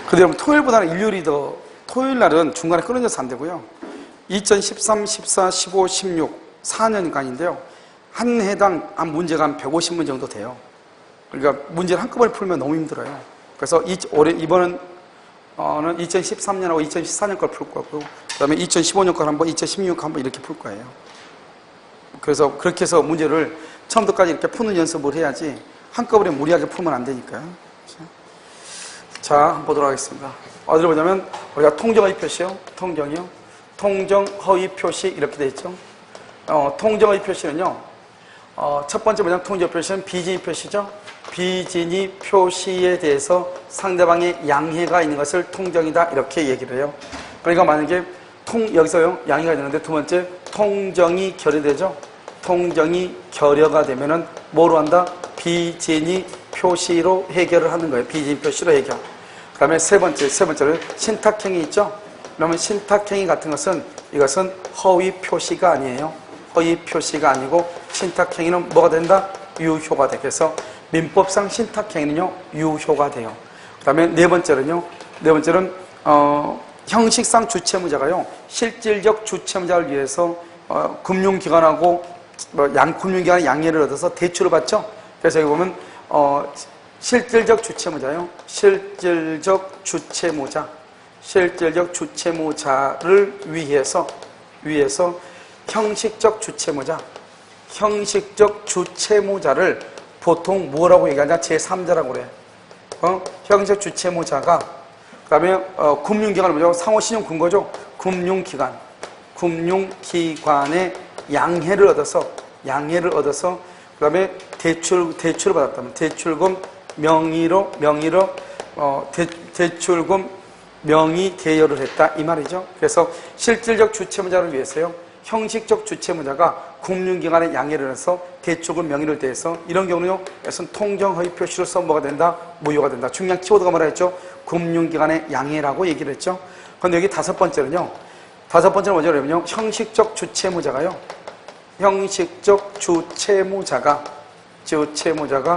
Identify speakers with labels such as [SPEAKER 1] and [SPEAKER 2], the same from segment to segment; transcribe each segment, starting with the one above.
[SPEAKER 1] 근데 여러분 토요일보다는 일요일이 더, 토요일 날은 중간에 끊어져서 안 되고요. 2013, 14, 15, 16, 4년간인데요. 한 해당 한 문제가 한 150문 정도 돼요. 그러니까 문제를 한꺼번에 풀면 너무 힘들어요. 그래서 이번은 2013년하고 2014년 걸 풀 거고, 그 다음에 2015년 걸 한번, 2016년 한번 이렇게 풀 거예요. 그래서 그렇게 해서 문제를 처음부터까지 이렇게 푸는 연습을 해야지 한꺼번에 무리하게 풀면 안 되니까요. 자, 한번 보도록 하겠습니다. 어디로 보자면, 우리가 통정의 표시요. 통정이요. 통정허위 표시 이렇게 되어 있죠. 통정의 표시는요, 첫 번째 뭐냐면 통정의 표시는 비진의 표시죠. 비진의 표시에 대해서 상대방의 양해가 있는 것을 통정이다 이렇게 얘기를 해요. 그러니까 만약에 여기서요 양해가 있는데, 두 번째 통정이 결여되죠. 통정이 결여가 되면은 뭐로 한다? 비진의 표시로 해결을 하는 거예요. 비진의 표시로 해결. 그 다음에 세 번째로 신탁행위 있죠. 그러면 신탁행위 같은 것은, 이것은 허위 표시가 아니에요. 허위 표시가 아니고 신탁행위는 뭐가 된다? 유효가 돼. 그래서 민법상 신탁행위는요 유효가 돼요. 그 다음에 네 번째는 형식상 주체무자가요 실질적 주체무자를 위해서 금융기관하고 금융기관의 양해를 얻어서 대출을 받죠. 그래서 여기 보면 실질적 주체무자요. 실질적 주체무자를 위해서 형식적 주체무자를 보통 뭐라고 얘기하냐? 제3자라고 그래. 형식적 주체무자가, 그 다음에 금융기관은 뭐죠? 상호신용금고죠. 금융기관의 양해를 얻어서, 그 다음에 대출을 받았다면 대출금 대출금 명의 대여를 했다 이 말이죠. 그래서 실질적 주체무자를 위해서요 형식적 주체무자가 금융기관의 양해를 해서 대출금 명의를 대해서, 이런 경우는요 이것은 통정허위 표시로서 뭐가 된다? 무효가 된다. 중요한 키워드가 뭐라 했죠? 금융기관의 양해라고 얘기를 했죠. 그런데 여기 다섯 번째는 뭐냐면요 형식적 주체무자가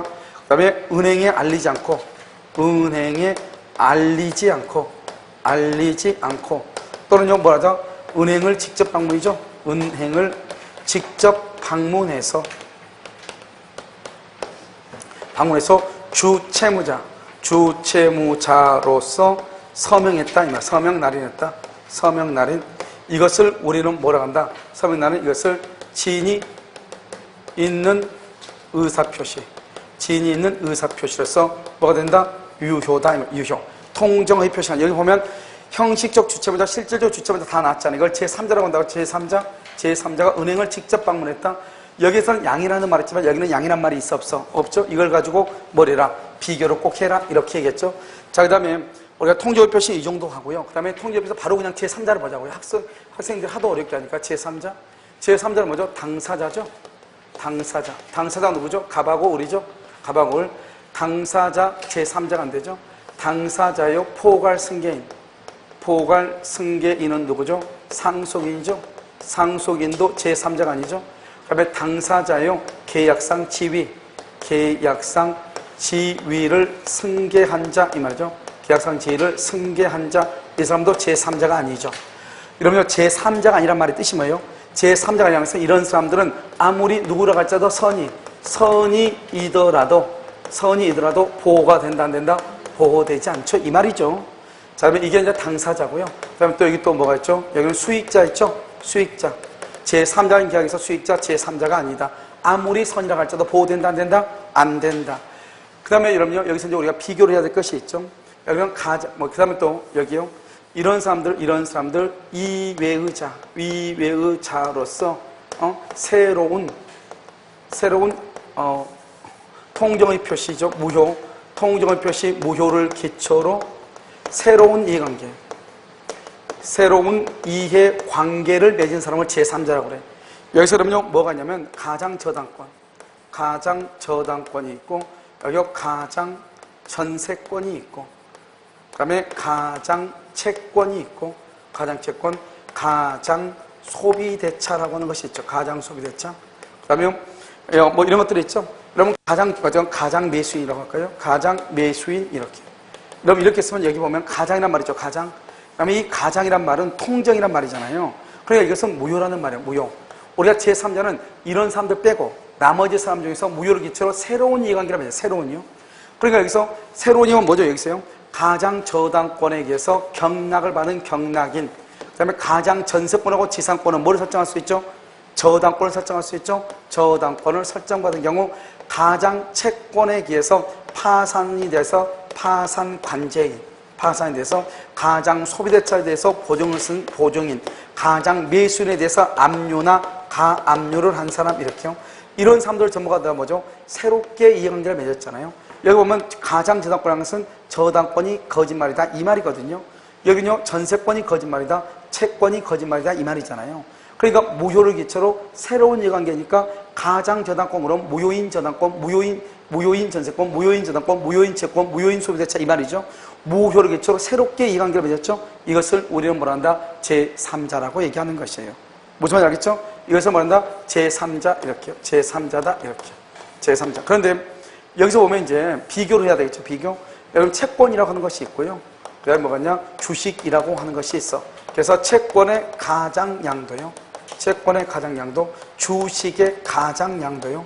[SPEAKER 1] 그 다음에 은행에 알리지 않고 또는요 뭐라죠? 은행을 직접 방문이죠. 은행을 직접 방문해서 주체무자로서 서명했다 이 말. 서명날인 이것을 우리는 뭐라 한다? 서명날인 이것을 지인이 있는 의사표시로서 뭐가 된다? 유효다. 유효. 통정의 표시가, 여기 보면 형식적 주체무자, 실질적 주체무자 다 나왔잖아요. 이걸 제3자라고 한다고. 제3자가 은행을 직접 방문했다. 여기서는 양이라는 말이 있지만 여기는 양이란 말이 있어 없어? 없죠. 이걸 가지고 뭐래라? 비교를 꼭 해라 이렇게 얘기했죠. 자, 그 다음에 우리가 통정의 표시 이 정도 하고요. 그 다음에 통정의 표시 바로 그냥 제3자를 보자고요. 학생들이 하도 어렵게 하니까 제3자는 뭐죠? 당사자죠. 당사자 누구죠? 갑하고 을이죠. 갑하고 을. 당사자 제3자가 안 되죠. 당사자요 포괄 승계인은 누구죠? 상속인이죠. 상속인도 제3자가 아니죠. 그 다음에 당사자요 계약상 지위를 승계한 자 이 말이죠. 계약상 지위를 승계한 자, 이 사람도 제3자가 아니죠. 이러면 제3자가 아니란 말의 뜻이 뭐예요? 제3자가 아니라면서 이런 사람들은 아무리 누구라고 할지라도 선이이더라도 보호가 된다 안 된다? 보호되지 않죠 이 말이죠. 자, 그러면 이게 이제 당사자고요. 그 다음에 또 여기 또 뭐가 있죠? 여기는 수익자 있죠? 수익자. 제3자인 계약에서 수익자 제3자가 아니다. 아무리 선이라고 할지라도 보호된다 안 된다? 안 된다. 그 다음에 여러분요 여기서 이제 우리가 비교를 해야 될 것이 있죠. 여러분 그 다음에 또 여기요. 이런 사람들 이외의자로서 새로운 통정의 표시죠. 통정의 표시 무효를 기초로 새로운 이해관계를 맺은 사람을 제3자라고 그래. 여기서 그러면요 뭐가 있냐면 가장저당권이 있고, 여기 가장전세권이 있고, 그 다음에 가장채권이 있고, 가장소비대차라고 하는 것이 있죠. 가장소비대차. 그 다음에 이런 것들이 있죠. 그러면 가장매수인이라고 할까요? 가장매수인 이렇게. 여러분 이렇게 쓰면 여기 보면 가장이란 말이죠. 가장. 그다음에 이 가장이란 말은 통정이란 말이잖아요. 그러니까 이것은 무효라는 말이에요. 무효. 우리가 제3자는 이런 사람들 빼고 나머지 사람 중에서 무효를 기초로 새로운 이해관계라고 해요. 새로운이요. 그러니까 여기서 새로운 이건 뭐죠? 여기서요. 가장 저당권에 의해서 경락을 받은 경락인. 그다음에 가장 전세권하고 지상권은 뭐를 설정할 수 있죠? 저당권을 설정할 수 있죠. 저당권을 설정받은 경우 가장 채권에 의해서 파산이 돼서 파산 관제인, 파산에 대해서 가장 소비대차에 대해서 보증을 쓴 보증인, 가장 매수인에 대해서 압류나 가압류를 한 사람 이렇게요. 이런 사람들 전부가 다 뭐죠? 새롭게 이해관계를 맺었잖아요. 여기 보면 가장 저당권이라는 것은 저당권이 거짓말이다 이 말이거든요. 여기는요 전세권이 거짓말이다, 채권이 거짓말이다 이 말이잖아요. 그러니까 무효를 기초로 새로운 이해관계니까 가장 저당권으로 무효인 저당권, 무효인 전세권, 무효인 저당권, 무효인 채권, 무효인 소비대차 이 말이죠. 무효를 기초로 새롭게 이해관계를 맺었죠. 이것을 우리는 뭐라 한다? 제3자라고 얘기하는 것이에요. 무슨 말인지 알겠죠? 이것을 뭐라 한다? 제3자 이렇게요. 제3자다 이렇게. 제3자. 그런데 여기서 보면 이제 비교를 해야 되겠죠. 비교. 여러분 채권이라고 하는 것이 있고요. 그 다음에 뭐가냐? 주식이라고 하는 것이 있어. 그래서 채권의 가장양도요. 채권의 가장양도, 주식의 가장양도요.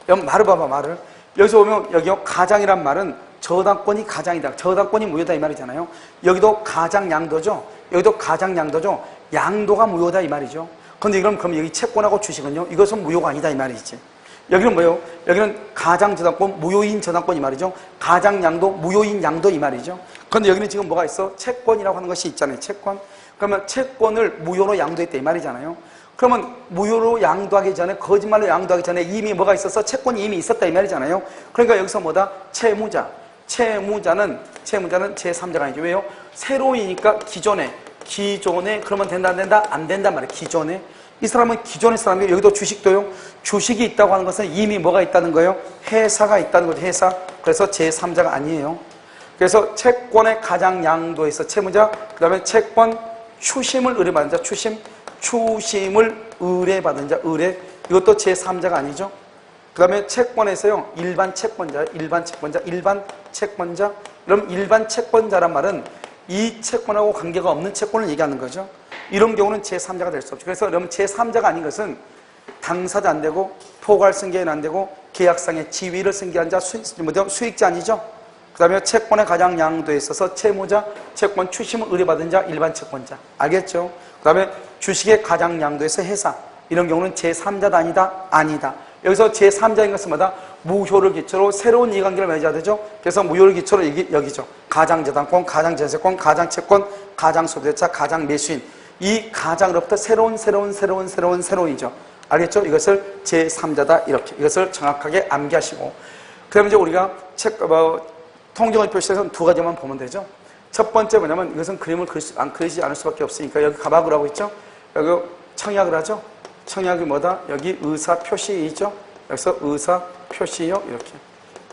[SPEAKER 1] 여러분 말을 봐봐, 말을. 여기서 보면 여기요 가장이란 말은 저당권이 가장이다. 저당권이 무효다 이 말이잖아요. 여기도 가장양도죠. 여기도 가장양도죠. 양도가 무효다 이 말이죠. 그런데 그럼 여기 채권하고 주식은요. 이것은 무효가 아니다 이 말이지. 여기는 뭐예요? 여기는 가장 저당권, 무효인 저당권 이 말이죠. 가장 양도, 무효인 양도 이 말이죠. 그런데 여기는 지금 뭐가 있어? 채권이라고 하는 것이 있잖아요. 채권. 그러면 채권을 무효로 양도했다 이 말이잖아요. 그러면 무효로 양도하기 전에, 거짓말로 양도하기 전에 이미 뭐가 있었어? 채권이 이미 있었다 이 말이잖아요. 그러니까 여기서 뭐다? 채무자. 채무자는 제3자가 아니죠. 왜요? 새로이니까 기존에 그러면 된다 안 된다? 안 된단 말이에요. 기존에. 이 사람은 기존의 사람이에요. 여기도 주식도요. 주식이 있다고 하는 것은 이미 뭐가 있다는 거예요? 회사가 있다는 거죠. 회사. 그래서 제3자가 아니에요. 그래서 채권의 가장 양도에서 채무자, 그 다음에 채권 추심을 의뢰받은 자, 추심을 의뢰받은 자, 의뢰. 이것도 제3자가 아니죠. 그 다음에 채권에서요. 일반 채권자. 그럼 일반 채권자란 말은 이 채권하고 관계가 없는 채권을 얘기하는 거죠. 이런 경우는 제3자가 될 수 없죠. 그래서 여러분 제3자가 아닌 것은 당사자 안 되고 포괄 승계인 안 되고 계약상의 지위를 승계한 자, 수익자 아니죠. 그 다음에 채권의 가장 양도에 있어서 채무자, 채권 추심을 의뢰받은 자, 일반 채권자. 알겠죠? 그 다음에 주식의 가장 양도에서 회사. 이런 경우는 제3자다 아니다? 아니다. 여기서 제3자인 것은 뭐다? 무효를 기초로 새로운 이해관계를 맺어야 되죠. 그래서 무효를 기초로 여기죠. 가장저당권, 가장전세권, 가장채권, 가장소비대차, 가장매수인. 이 가장으로부터 새로운이죠. 알겠죠? 이것을 제3자다 이렇게. 이것을 정확하게 암기하시고. 그다음에 이제 우리가 통정의 표시에서는 두 가지만 보면 되죠. 첫 번째 뭐냐면 이것은 그림을 그리지 않을 수밖에 없으니까 여기 가박을 하고 있죠. 여기 청약을 하죠. 청약이 뭐다? 여기 의사 표시이죠. 여기서 의사 표시요 이렇게.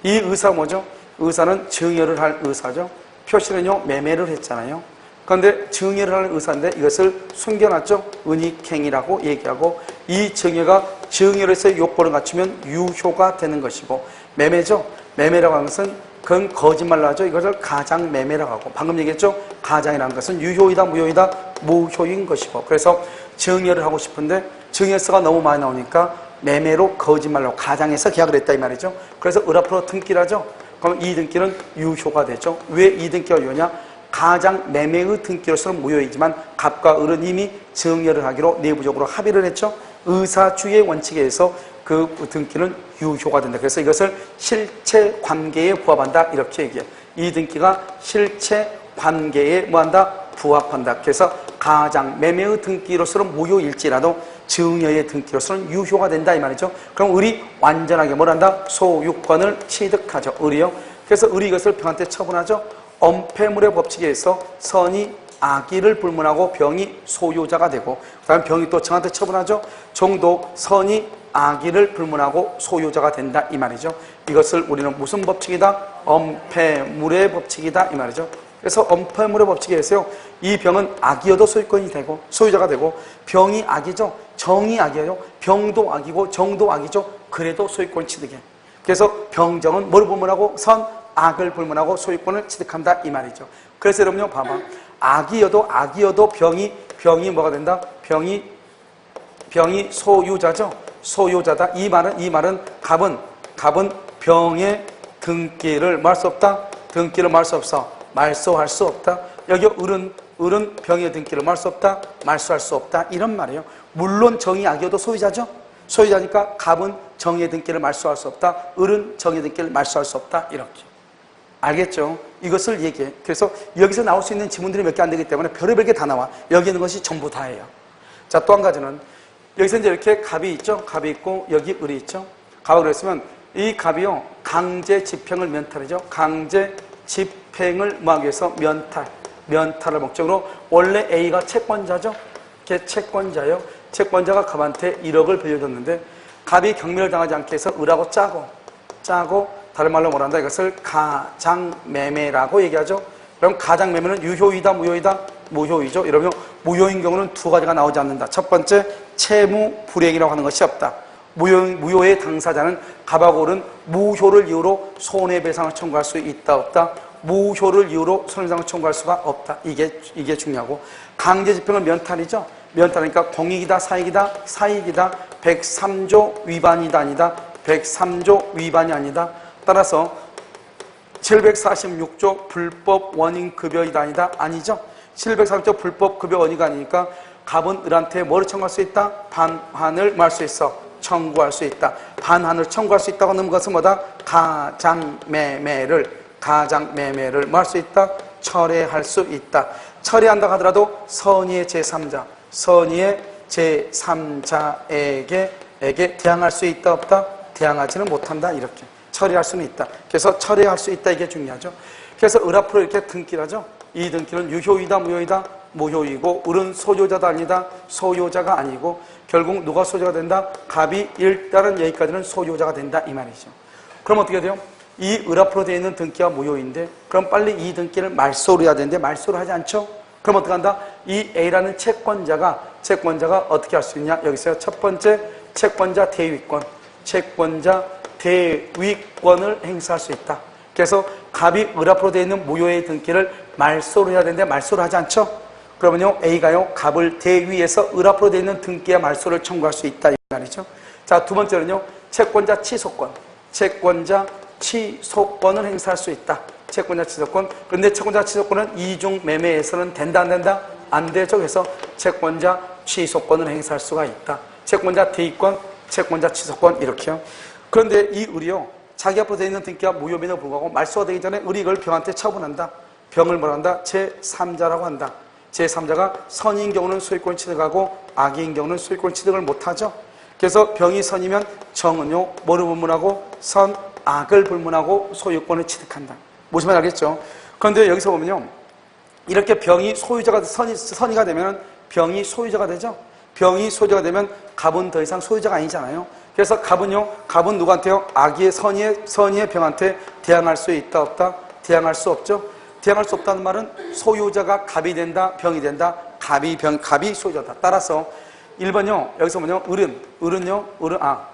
[SPEAKER 1] 이 의사가 뭐죠? 의사는 증여를 할 의사죠. 표시는요 매매를 했잖아요. 그런데 증여를 하는 의사인데 이것을 숨겨놨죠. 은닉행위라고 얘기하고 이 증여가 증여를 해서 요건을 갖추면 유효가 되는 것이고 매매죠. 매매라고 하는 것은 그건 거짓말로 하죠. 이것을 가장매매라고 하고 방금 얘기했죠. 가장이라는 것은 유효이다 무효이다 무효인 것이고 그래서 증여를 하고 싶은데 증여세가 너무 많이 나오니까 매매로 거짓말로 가장해서 계약을 했다 이 말이죠. 그래서 을 앞으로 등기를 하죠. 그럼 이 등기는 유효가 되죠. 왜 이 등기가 유효냐? 가장 매매의 등기로서는 무효이지만 갑과 을은 이미 증여를 하기로 내부적으로 합의를 했죠. 의사주의 원칙에 의해서 그 등기는 유효가 된다. 그래서 이것을 실체 관계에 부합한다 이렇게 얘기해요. 이 등기가 실체 관계에 뭐한다? 부합한다. 그래서 가장 매매의 등기로서는 무효일지라도 증여의 등기로서는 유효가 된다 이 말이죠. 그럼 을이 완전하게 뭘 한다? 소유권을 취득하죠. 을이요. 그래서 을이 이것을 병한테 처분하죠. 엄폐물의 법칙에 의해서 선이 악의를 불문하고 병이 소유자가 되고 그 다음에 병이 또 정한테 처분하죠. 정도 선이 악의를 불문하고 소유자가 된다 이 말이죠. 이것을 우리는 무슨 법칙이다? 엄폐물의 법칙이다 이 말이죠. 그래서 엄폐물의 법칙에 의해서요. 이 병은 악이어도 소유권이 되고 소유자가 되고 병이 악이죠. 정이 악이에요. 병도 악이고 정도 악이죠. 그래도 소유권 취득해. 그래서 병정은 뭘 불문하고 선 악을 불문하고 소유권을 취득한다 이 말이죠. 그래서 여러분요 봐봐. 악이어도 병이 뭐가 된다? 병이 소유자죠. 소유자다. 이 말은 갑은 병의 등기를 말 수 없다. 등기를 말 수 없어. 말소할 수 없다. 여기 을은 병의 등기를 말 수 없다. 말소할 수 없다. 이런 말이에요. 물론 정이 악이어도 소유자죠. 소유자니까 갑은 정의 등기를 말소할 수 없다. 을은 정의 등기를 말소할 수 없다. 이렇게. 알겠죠? 이것을 얘기해. 그래서 여기서 나올 수 있는 지문들이 몇 개 안 되기 때문에 별의별 게 다 나와. 여기 있는 것이 전부 다예요. 자, 또 한 가지는 여기서 이제 이렇게 갑이 있죠? 갑이 있고 여기 을이 있죠? 갑을 그랬으면 이 갑이요 강제 집행을 면탈이죠. 강제 집행을 뭐하기 위해서 면탈을 목적으로 원래 A가 채권자죠. 이게 채권자예요. 채권자가 갑한테 1억을 빌려줬는데 갑이 경매를 당하지 않게 해서 을하고 짜고 다른 말로 뭐란다? 이것을 가장매매라고 얘기하죠. 그럼 가장매매는 유효이다, 무효이다? 무효이죠. 이러면 무효인 경우는 두 가지가 나오지 않는다. 첫 번째, 채무불이행이라고 하는 것이 없다. 무효의 당사자는 갑하고 을은 무효를 이유로 손해배상을 청구할 수 있다, 없다? 무효를 이유로 손해배상을 청구할 수가 없다. 이게 중요하고 강제집행은 면탈이죠. 면탈이니까 공익이다, 사익이다, 사익이다. 103조 위반이다, 아니다. 103조 위반이 아니다. 따라서 746조 불법 원인급여이다, 아니다. 아니죠. 746조 불법 급여 원인이 아니니까 갑은 을한테 뭐를 청구할 수 있다? 반환을 말 수 있어. 청구할 수 있다. 반환을 청구할 수 있다고 하는 것은 뭐다? 가장매매를 말 수 있다. 철회할 수 있다. 철회한다 하더라도 선의의 제3자, 선의의 제3자에게 대항할 수 있다, 없다? 대항하지는 못한다. 이렇게 처리할 수는 있다. 그래서 철회할 수 있다. 이게 중요하죠. 그래서 을 앞으로 이렇게 등기를 하죠. 이 등기는 유효이다, 무효이다? 무효이고 을은 소유자다, 아니다? 소유자가 아니고 결국 누가 소유자가 된다? 갑이 일단은 여기까지는 소유자가 된다 이 말이죠. 그럼 어떻게 돼요? 이 을 앞으로 되어 있는 등기가 무효인데 그럼 빨리 이 등기를 말소를 해야 되는데 말소를 하지 않죠? 그럼 어떻게 한다? 이 A라는 채권자가 어떻게 할 수 있냐? 여기서 첫 번째 채권자 대위권, 채권자 대위권을 행사할 수 있다. 그래서 갑이 을 앞으로 되어 있는 무효의 등기를 말소를 해야 되는데 말소를 하지 않죠? 그러면요 A가요 갑을 대위해서 을 앞으로 되어 있는 등기의 말소를 청구할 수 있다 이 말이죠. 자, 두 번째는요 채권자 취소권, 채권자 취소권을 행사할 수 있다. 채권자 취소권. 그런데 채권자 취소권은 이중 매매에서는 된다, 안 된다? 안 되죠. 그래서 채권자 취소권을 행사할 수가 있다. 채권자 대위권, 채권자 취소권 이렇게요. 그런데 이 을이요 자기 앞으로 되어 있는 등기가 무효임에도 불구하고 말소가 되기 전에 을이 이걸 병한테 처분한다. 병을 뭐라 한다? 제3자라고 한다. 제3자가 선인 경우는 소유권 취득하고 악인 경우는 소유권 취득을 못하죠. 그래서 병이 선이면 정은요 뭐를 불문하고 악을 불문하고 소유권을 취득한다. 무슨 말인지 알겠죠? 그런데 여기서 보면요 이렇게 병이 소유자가 선이가 되면 병이 소유자가 되죠. 병이 소유자가 되면 갑은 더 이상 소유자가 아니잖아요. 그래서 갑은 누구한테요? 악의 선의의 병한테 대항할 수 있다, 없다? 대항할 수 없죠. 대항할 수 없다는 말은 소유자가 갑이 된다, 병이 된다. 갑이 소유자다. 따라서 1번요. 여기서 뭐냐?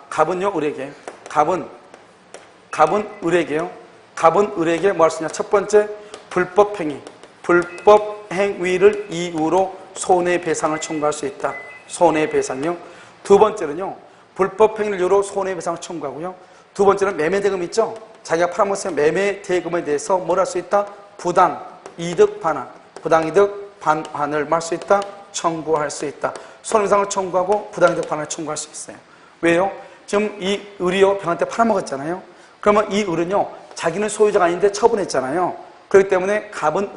[SPEAKER 1] 갑은요 을에게. 갑은 을에게요. 갑은 을에게 뭐 할 수 있냐? 첫 번째 불법 행위를 이유로 손해배상을 청구할 수 있다. 손해배상요. 두 번째는요. 불법 행위를 이유로 손해배상을 청구하고요. 두 번째는 매매대금 있죠? 자기가 팔아먹었으면 매매대금에 대해서 뭘 할 수 있다? 부당이득 반환을 할 수 있다? 청구할 수 있다. 손해배상을 청구하고 부당이득 반환을 청구할 수 있어요. 왜요? 지금 이 을이요 병한테 팔아먹었잖아요. 그러면 이 을은요 자기는 소유자가 아닌데 처분했잖아요. 그렇기 때문에 갑은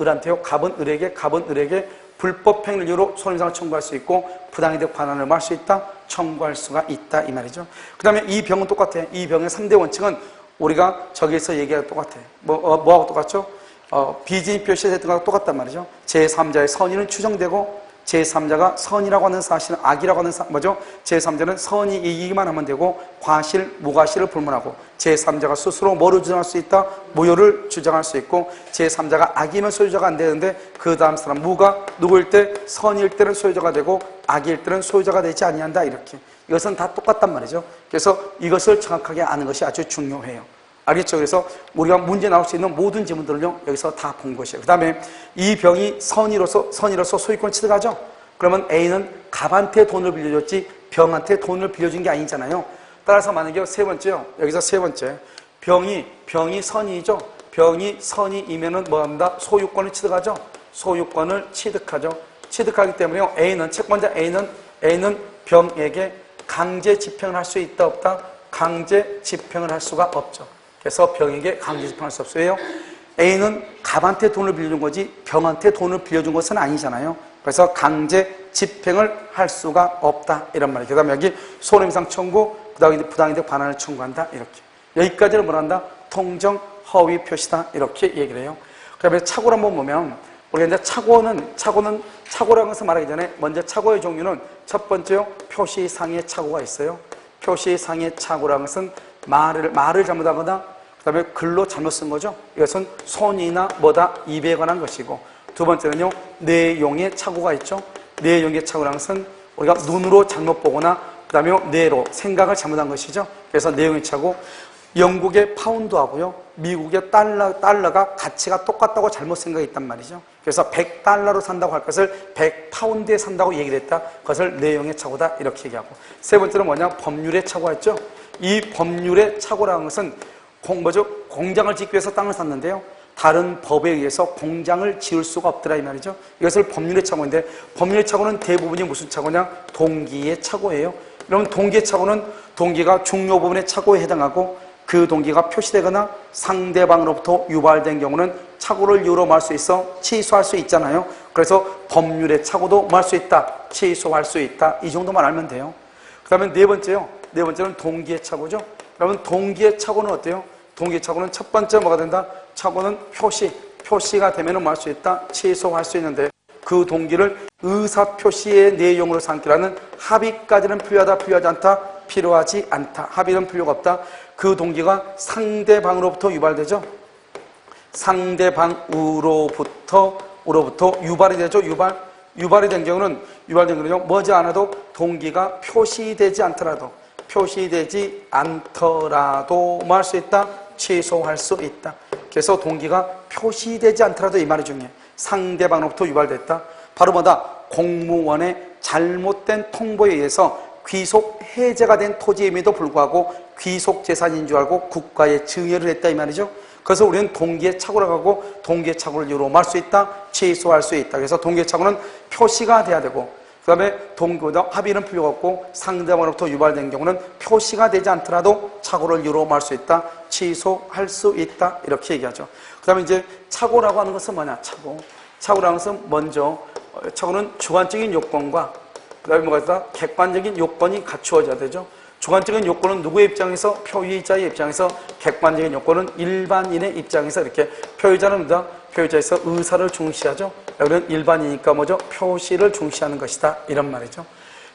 [SPEAKER 1] 을에게 불법 행위를 이유로 손해배상을 청구할 수 있고 부당이득 반환을 할 수 있다? 청구할 수가 있다 이 말이죠. 그 다음에 이 병은 똑같아. 이 병의 3대 원칙은 우리가 저기에서 얘기하고 똑같아. 뭐하고 똑같죠? 비진입표 시했던 거하고 똑같단 말이죠. 제3자의 선의는 추정되고 제3자가 선이라고 하는 사실은 악이라고 하는 뭐죠? 제3자는 선이 이기기만 하면 되고 과실, 무과실을 불문하고 제3자가 스스로 뭐를 주장할 수 있다? 무효를 주장할 수 있고 제3자가 악이면 소유자가 안 되는데 그 다음 사람 무가 누구일 때 선일 때는 소유자가 되고 악일 때는 소유자가 되지 아니한다 이렇게. 이것은 다 똑같단 말이죠. 그래서 이것을 정확하게 아는 것이 아주 중요해요. 알겠죠? 그래서 우리가 문제 나올 수 있는 모든 지문들을요, 여기서 다 본 것이에요. 그 다음에 이 병이 선의로서 소유권 취득하죠? 그러면 A는 갑한테 돈을 빌려줬지 병한테 돈을 빌려준 게 아니잖아요. 따라서 만약에 세 번째요. 여기서 세 번째. 병이 선의죠? 병이 선의이면은 뭐 합니다? 소유권을 취득하죠? 소유권을 취득하죠. 취득하기 때문에요. 채권자 A는 병에게 강제 집행을 할 수 있다, 없다? 강제 집행을 할 수가 없죠. 그래서 병에게 강제 집행할 수 없어요. A는 갑한테 돈을 빌려준 거지 병한테 돈을 빌려준 것은 아니잖아요. 그래서 강제 집행을 할 수가 없다, 이런 말이에요. 그 다음에 여기 손해배상 청구, 부당이득 반환을 청구한다, 이렇게. 여기까지를 뭘 한다? 통정 허위 표시다, 이렇게 얘기를 해요. 그 다음에 착오를 한번 보면, 우리가 이제 착오라는 것을 말하기 전에 먼저 착오의 종류는 첫 번째요, 표시상의 착오가 있어요. 표시상의 착오라는 것은 말을 잘못하거나 그 다음에 글로 잘못 쓴 거죠. 이것은 손이나 뭐다, 입에 관한 것이고, 두 번째는요, 내용의 착오가 있죠. 내용의 착오라는 것은 우리가 눈으로 잘못 보거나 그 다음에 뇌로 생각을 잘못한 것이죠. 그래서 내용의 착오, 영국의 파운드하고요, 미국의 달러가 가치가 똑같다고 잘못 생각했단 말이죠. 그래서 100달러로 산다고 할 것을 100파운드에 산다고 얘기를 했다. 그것을 내용의 착오다, 이렇게 얘기하고. 세 번째는 뭐냐? 법률의 착오가 있죠. 이 법률의 착오라는 것은 공장을 짓기 위해서 땅을 샀는데요, 다른 법에 의해서 공장을 지을 수가 없더라, 이 말이죠. 이것을 법률의 착오인데, 법률의 착오는 대부분이 무슨 착오냐? 동기의 착오예요. 그러면 동기의 착오는 동기가 중요 부분의 착오에 해당하고, 그 동기가 표시되거나 상대방으로부터 유발된 경우는 착오를 이유로 말 수 있어 취소할 수 있잖아요. 그래서 법률의 착오도 말 수 있다, 취소할 수 있다, 이 정도만 알면 돼요. 그 다음에 네 번째는 동기의 착오죠. 그러면 동기의 착오는 어때요? 동기의 착오는 첫 번째 뭐가 된다? 착오는 표시가 되면 말 수 있다, 취소할 수 있는데, 그 동기를 의사표시의 내용으로 삼기라는 합의까지는 필요하다, 필요하지 않다? 필요하지 않다. 합의는 필요가 없다. 그 동기가 상대방으로부터 유발되죠. 상대방으로부터 유발이 되죠. 유발이 된 경우는 머지 않아도 동기가 표시되지 않더라도 뭐 할 수 있다? 취소할 수 있다. 그래서 동기가 표시되지 않더라도 이 말이 중요해. 상대방으로부터 유발됐다. 바로 뭐다? 공무원의 잘못된 통보에 의해서 귀속 해제가 된 토지임에도 불구하고 귀속 재산인 줄 알고 국가에 증여를 했다, 이 말이죠. 그래서 우리는 동기의 착오라고 하고, 동기의 착오를 이유로 말 수 있다, 취소할 수 있다. 그래서 동기의 착오는 표시가 돼야 되고, 그 다음에 동기보다 합의는 필요가 없고, 상대방으로부터 유발된 경우는 표시가 되지 않더라도 착오를 이유로 말 수 있다, 취소할 수 있다, 이렇게 얘기하죠. 그 다음에 이제 착오라고 하는 것은 뭐냐? 착오라는 것은 먼저, 착오는 주관적인 요건과 그 다음에 뭐가 있다? 객관적인 요건이 갖추어져야 되죠. 주관적인 요건은 누구의 입장에서? 표의자의 입장에서. 객관적인 요건은 일반인의 입장에서. 이렇게 표의자는 뭐다? 표의자에서 의사를 중시하죠. 여기는 일반이니까 뭐죠? 표시를 중시하는 것이다, 이런 말이죠.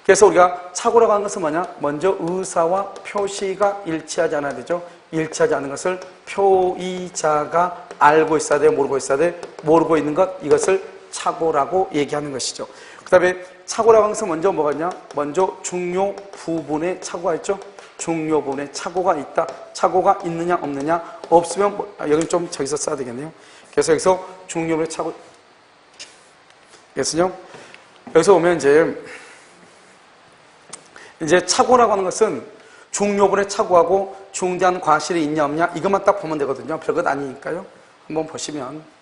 [SPEAKER 1] 그래서 우리가 착오라고 하는 것은 뭐냐? 먼저 의사와 표시가 일치하지 않아야 되죠. 일치하지 않은 것을 표의자가 알고 있어야 돼요, 모르고 있어야 돼? 모르고 있는 것, 이것을 착오라고 얘기하는 것이죠. 그 다음에 착오라고 하는 것은 먼저 뭐가 있냐? 먼저 중요 부분에 착오가 있죠. 중요 부분에 착오가 있다. 착오가 있느냐 없느냐? 없으면 여기는 좀 저기서 써야 되겠네요. 그래서 여기서 중요 부분에 착오, 그래서요, 여기서 보면 이제 착오라고 하는 것은 중요 부분에 착오하고 중대한 과실이 있냐 없냐, 이것만 딱 보면 되거든요. 별것 아니니까요. 한번 보시면,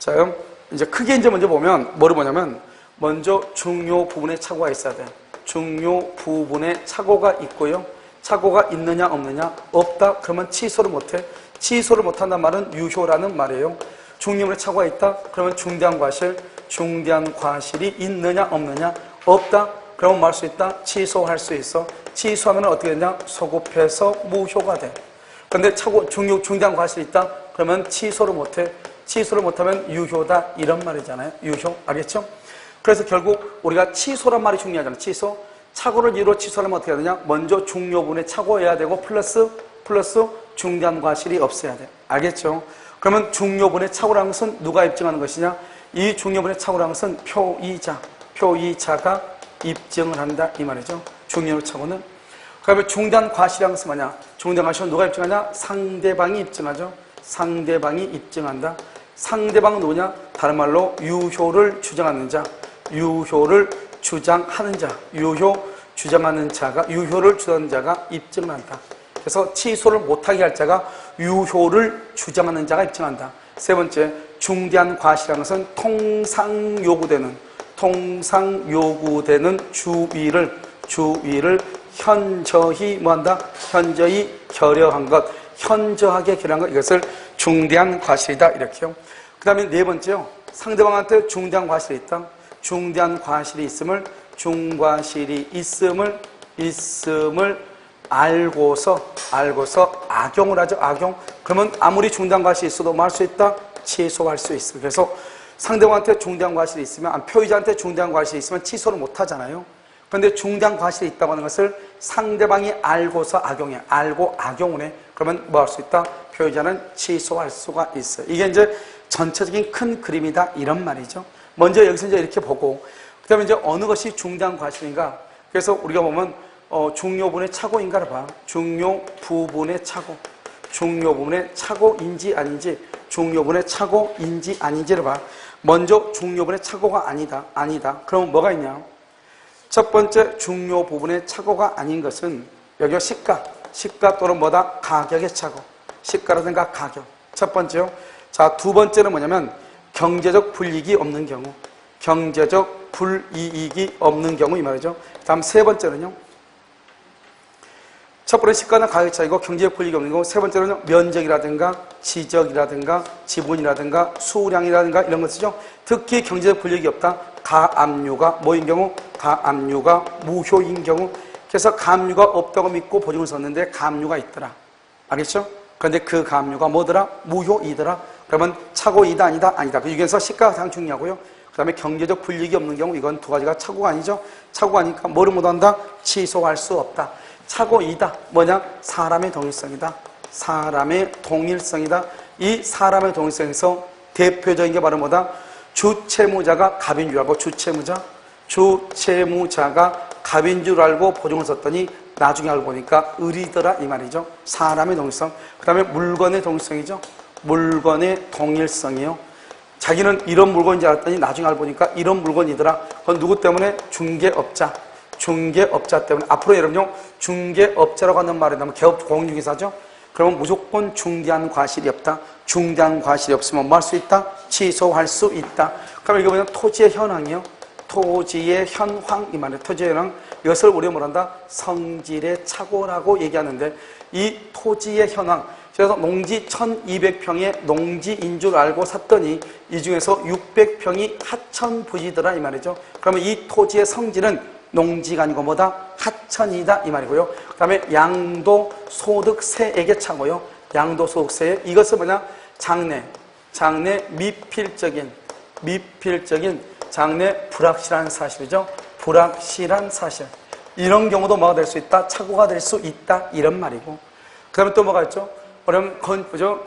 [SPEAKER 1] 자, 그럼 이제 크게 먼저 보면 뭐를 보냐면, 먼저 중요 부분에 착오가 있어야 돼. 중요 부분에 착오가 있고요. 착오가 있느냐 없느냐? 없다. 그러면 취소를 못해. 취소를 못한다는 말은 유효라는 말이에요. 중요 부분에 착오가 있다. 그러면 중대한 과실이 있느냐 없느냐? 없다. 그러면 뭐 할 수 있다? 취소할 수 있어. 취소하면 어떻게 되냐? 소급해서 무효가 돼. 그런데 중대한 과실이 있다. 그러면 취소를 못해. 취소를 못하면 유효다, 이런 말이잖아요. 유효, 알겠죠? 그래서 결국 우리가 취소란 말이 중요하잖아요. 취소. 착오를 이유로 취소하려면 어떻게 해야 되냐? 먼저 중요 부분에 착오해야 되고, 플러스 중대한 과실이 없어야 돼. 알겠죠? 그러면 중요 부분에 착오라는 것은 누가 입증하는 것이냐? 이 중요 부분에 착오라는 것은 표의자가 입증을 한다, 이 말이죠. 중요 착오는. 그러면 중대한 과실이란 것은 뭐냐? 중대한 과실은 누가 입증하냐? 상대방이 입증하죠. 상대방이 입증한다. 상대방은 누구냐? 다른 말로 유효를 주장하는 자, 유효를 주장하는 자, 유효를 주장하는 자가 입증한다. 그래서 취소를 못하게 할 자가 유효를 주장하는 자가 입증한다. 세 번째, 중대한 과실이라는 것은 통상 요구되는 주의를 현저히 뭐한다? 현저히 결여한 것, 현저하게 결여한 것, 이것을 중대한 과실이다. 이렇게요. 그 다음에 네 번째요. 상대방한테 중대한 과실이 있다. 중대한 과실이 있음을 알고서 악용을 하죠. 악용. 그러면 아무리 중대한 과실이 있어도 뭐 할 수 있다? 취소할 수 있어. 그래서 상대방한테 중대한 과실이 있으면, 표의자한테 중대한 과실이 있으면 취소를 못 하잖아요. 그런데 중대한 과실이 있다고 하는 것을 상대방이 알고서 악용해. 알고 악용을 해. 그러면 뭐 할 수 있다? 표의자는 취소할 수가 있어요. 이게 이제 전체적인 큰 그림이다. 이런 말이죠. 먼저 여기서 이제 이렇게 보고, 그 다음에 이제 어느 것이 중대한 과실인가? 그래서 우리가 보면, 중요부분의 착오인가를 봐. 중요부분의 착오. 중요부분의 착오인지 아닌지, 중요부분의 착오인지 아닌지를 봐. 먼저 중요부분의 착오가 아니다. 그럼 뭐가 있냐? 첫 번째 중요 부분의 착오가 아닌 것은 여기 시가 또는 뭐다? 가격의 착오. 시가라든가 가격. 첫 번째요. 자, 두 번째는 뭐냐면 경제적 불이익이 없는 경우. 경제적 불이익이 없는 경우 이 말이죠. 다음 세 번째는요. 첫 번째 시가나 가격 차이고 경제적 불이익이 없는 경우. 세 번째는 면적이라든가 지적이라든가 지분이라든가 수량이라든가 이런 것이죠. 특히 경제적 불이익이 없다. 가압류가 뭐인 경우? 가압류가 무효인 경우. 그래서 가압류가 없다고 믿고 보증을 섰는데 가압류가 있더라. 알겠죠? 그런데 그 가압류가 뭐더라? 무효이더라. 그러면 착오이다 아니다. 그 중에서 시가가 가장 중요하고요. 그 다음에 경제적 불이익이 없는 경우 이건 두 가지가 착오가 아니죠. 착오가 아니니까 뭐를 못한다? 취소할 수 없다. 착오이다. 뭐냐? 사람의 동일성이다. 사람의 동일성이다. 이 사람의 동일성에서 대표적인 게 바로 뭐다? 주채무자가 갑인 줄 알고 주채무자가 갑인 줄 알고 보증을 썼더니 나중에 알고 보니까 을이더라 이 말이죠. 사람의 동일성. 그 다음에 물건의 동일성이죠. 물건의 동일성이요. 자기는 이런 물건인 줄 알았더니 나중에 알고 보니까 이런 물건이더라. 그건 누구 때문에? 중개업자 때문에. 앞으로 여러분요, 중개업자라고 하는 말이 나오면 개업 공인중개사죠. 그러면 무조건 중대한 과실이 없다. 중대한 과실이 없으면 뭐 할 수 있다? 취소할 수 있다. 그럼 이거 보면 토지의 현황이요. 토지의 현황 이 말이에요. 토지의 현황. 이것을 우리가 뭐란다? 성질의 착오라고 얘기하는데 이 토지의 현황. 그래서 농지 1200평의 농지인 줄 알고 샀더니 이 중에서 600평이 하천부지더라 이 말이죠. 그러면 이 토지의 성질은 농지가 아니고 뭐다? 하천이다 이 말이고요. 그 다음에 양도소득세액의 착오요. 양도소득세 이것은 뭐냐? 장래 미필적인 장래 불확실한 사실이죠. 불확실한 사실. 이런 경우도 뭐가 될 수 있다? 착오가 될 수 있다 이런 말이고. 그 다음에 또 뭐가 있죠? 그러면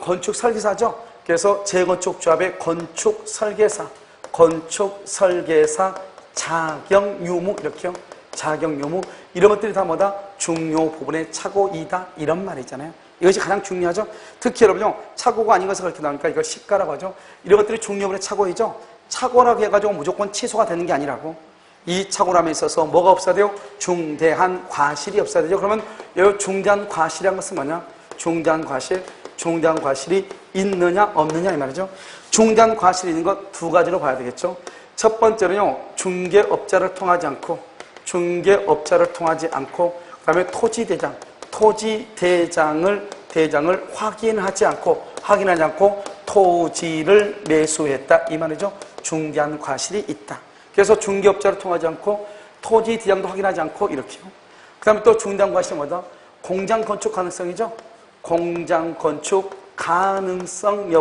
[SPEAKER 1] 건축 설계사죠. 그래서 재건축조합의 건축 설계사 자격 유무 이렇게요. 자격 유무 이런 것들이 다 뭐다? 중요 부분의 착오이다 이런 말이잖아요. 이것이 가장 중요하죠. 특히 여러분요, 착오가 아닌 것을 그렇게 나오니까 이걸 시가라고 하죠. 이런 것들이 중요 부분의 착오이죠. 착오라고 해가지고 무조건 취소가 되는 게 아니라고. 이 착오람에 있어서 뭐가 없어야 돼요? 중대한 과실이 없어야 되죠. 그러면 이 중대한 과실이란 것은 뭐냐? 중대한 과실이 있느냐 없느냐 이 말이죠. 중대한 과실이 있는 것 두 가지로 봐야 되겠죠. 첫 번째는요, 중개업자를 통하지 않고 그다음에 토지대장을 확인하지 않고 토지를 매수했다 이 말이죠. 중대한 과실이 있다. 그래서 중개업자를 통하지 않고 토지 대장도 확인하지 않고 이렇게요. 그 다음에 또 중대한 과실이 뭐다? 공장 건축 가능성이죠. 공장 건축 가능성